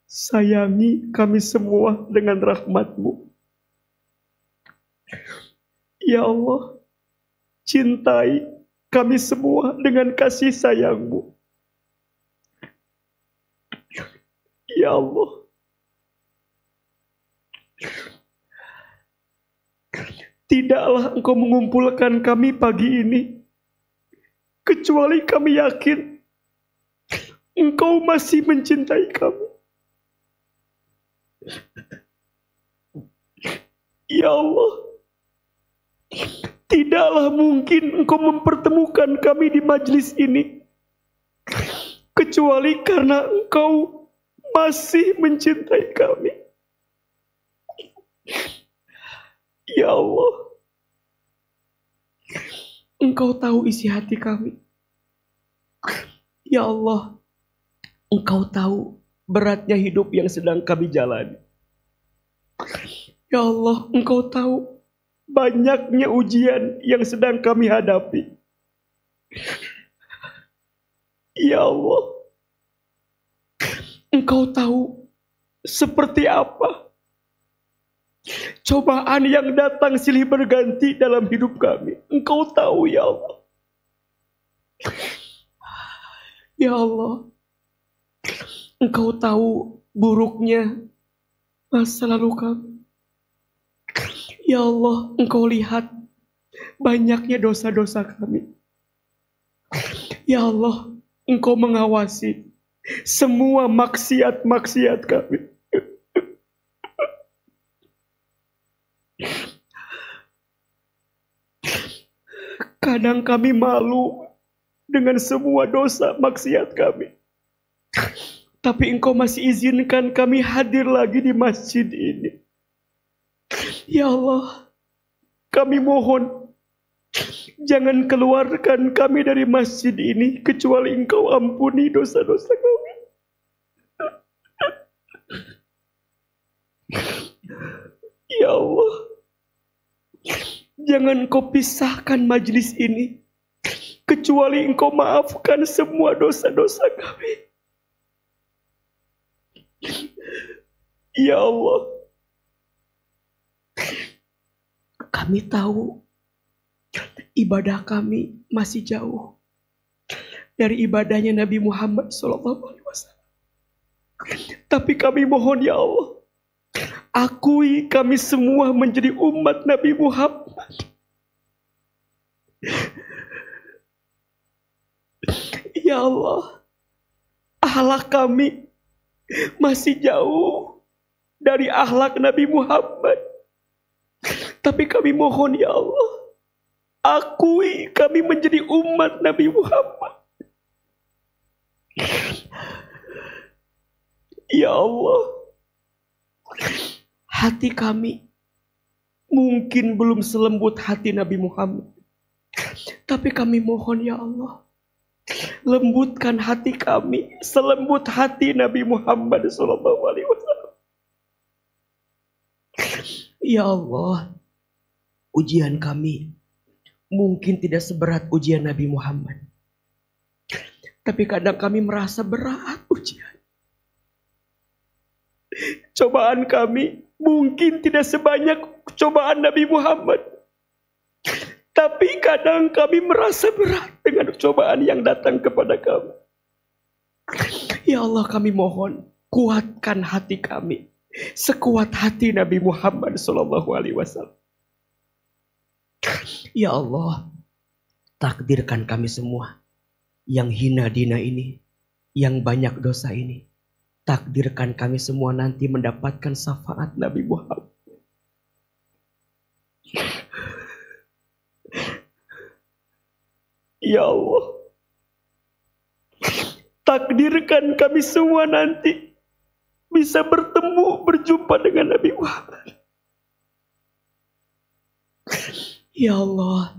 sayangi kami semua dengan rahmat-Mu. Ya Allah, cintai kami semua dengan kasih sayang-Mu. Ya Allah, tidaklah Engkau mengumpulkan kami pagi ini kecuali kami yakin Engkau masih mencintai kami. Ya Allah, tidaklah mungkin Engkau mempertemukan kami di majelis ini kecuali karena Engkau masih mencintai kami. Ya Allah, Engkau tahu isi hati kami. Ya Allah, Engkau tahu beratnya hidup yang sedang kami jalani. Ya Allah, Engkau tahu banyaknya ujian yang sedang kami hadapi. Ya Allah, Engkau tahu seperti apa cobaan yang datang silih berganti dalam hidup kami. Engkau tahu ya Allah. Ya Allah, Engkau tahu buruknya masa lalu kami. Ya Allah, Engkau lihat banyaknya dosa-dosa kami. Ya Allah, Engkau mengawasi semua maksiat-maksiat kami. Kadang kami malu dengan semua dosa maksiat kami. Tapi Engkau masih izinkan kami hadir lagi di masjid ini. Ya Allah, kami mohon jangan keluarkan kami dari masjid ini kecuali Engkau ampuni dosa-dosa kami. Ya Allah, jangan Engkau pisahkan majelis ini kecuali Engkau maafkan semua dosa-dosa kami. Ya Allah, kami tahu ibadah kami masih jauh dari ibadahnya Nabi Muhammad SAW. Tapi kami mohon ya Allah, akui kami semua menjadi umat Nabi Muhammad. Ya Allah, akhlak kami masih jauh dari akhlak Nabi Muhammad. Tapi kami mohon ya Allah, akui kami menjadi umat Nabi Muhammad. Ya Allah, hati kami mungkin belum selembut hati Nabi Muhammad. Tapi kami mohon ya Allah, lembutkan hati kami selembut hati Nabi Muhammad SAW. Ya Allah, ujian kami mungkin tidak seberat ujian Nabi Muhammad. Tapi kadang kami merasa berat ujian. Cobaan kami mungkin tidak sebanyak cobaan Nabi Muhammad. Tapi kadang kami merasa berat dengan cobaan yang datang kepada kami. Ya Allah, kami mohon kuatkan hati kami sekuat hati Nabi Muhammad SAW. Ya Allah, takdirkan kami semua yang hina dina ini, yang banyak dosa ini. Takdirkan kami semua nanti mendapatkan syafaat Nabi Muhammad. Ya Allah, takdirkan kami semua nanti bisa bertemu, berjumpa dengan Nabi Muhammad. Ya Allah,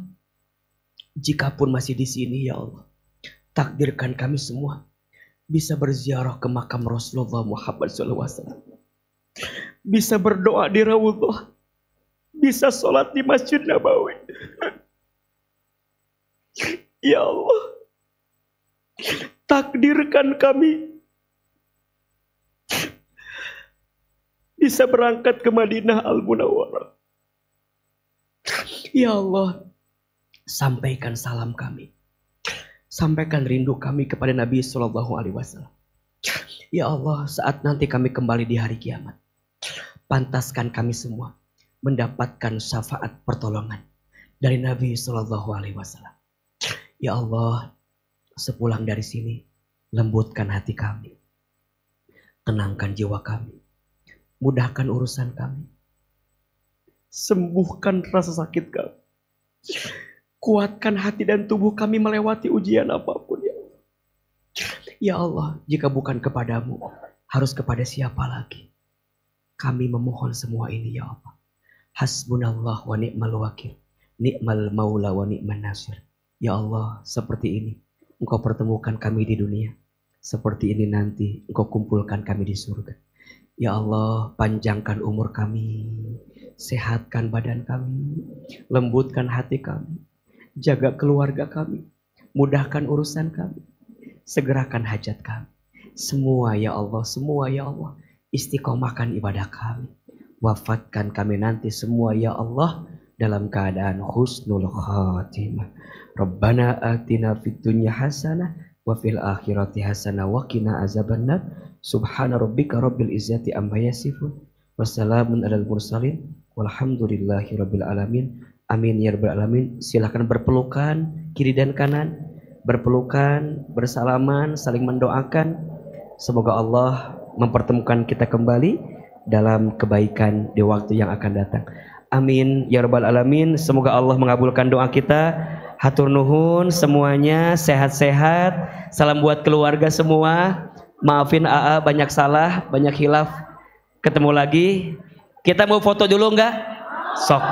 jikapun masih di sini ya Allah, takdirkan kami semua bisa berziarah ke makam Rasulullah Muhammad SAW. Bisa berdoa di Raudhah. Bisa sholat di Masjid Nabawi. Ya Allah, takdirkan kami bisa berangkat ke Madinah Al-Munawwarah. Ya Allah, sampaikan salam kami. Sampaikan rindu kami kepada Nabi SAW. Ya Allah, saat nanti kami kembali di hari kiamat, pantaskan kami semua mendapatkan syafaat pertolongan dari Nabi SAW. Ya Allah, sepulang dari sini, lembutkan hati kami. Tenangkan jiwa kami. Mudahkan urusan kami. Sembuhkan rasa sakit kami. Kuatkan hati dan tubuh kami melewati ujian apapun ya Allah. Ya Allah, jika bukan kepadamu, harus kepada siapa lagi? Kami memohon semua ini ya Allah. Hasbunallah wa ni'mal wakil. Ni'mal maula wa ni'man nasir. Ya Allah, seperti ini. Engkau pertemukan kami di dunia. Seperti ini nanti Engkau kumpulkan kami di surga. Ya Allah, panjangkan umur kami, sehatkan badan kami, lembutkan hati kami, jaga keluarga kami, mudahkan urusan kami, segerakan hajat kami. Semua ya Allah, semua ya Allah, istiqomahkan ibadah kami. Wafatkan kami nanti semua ya Allah dalam keadaan husnul khatimah. Rabbana atina fid dunya hasanah wa fil akhirati hasanah wa qina azabannar. Subhana rabbika rabbil izzati amma yasifun. Wassalamun alal mursalin walhamdulillahi rabbil alamin. Amin ya rabbal alamin. Silakan berpelukan kiri dan kanan, berpelukan, bersalaman, saling mendoakan. Semoga Allah mempertemukan kita kembali dalam kebaikan di waktu yang akan datang. Amin ya rabbal alamin. Semoga Allah mengabulkan doa kita. Hatur nuhun semuanya, sehat-sehat. Salam buat keluarga semua. Maafin AA banyak salah, banyak hilaf. Ketemu lagi. Kita mau foto dulu enggak? Sok.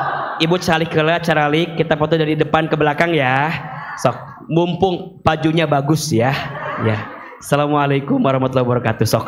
Ibu calik kela caralik, kita foto dari depan ke belakang ya. Sok. Mumpung bajunya bagus ya. Ya. Assalamualaikum warahmatullahi wabarakatuh. Sok.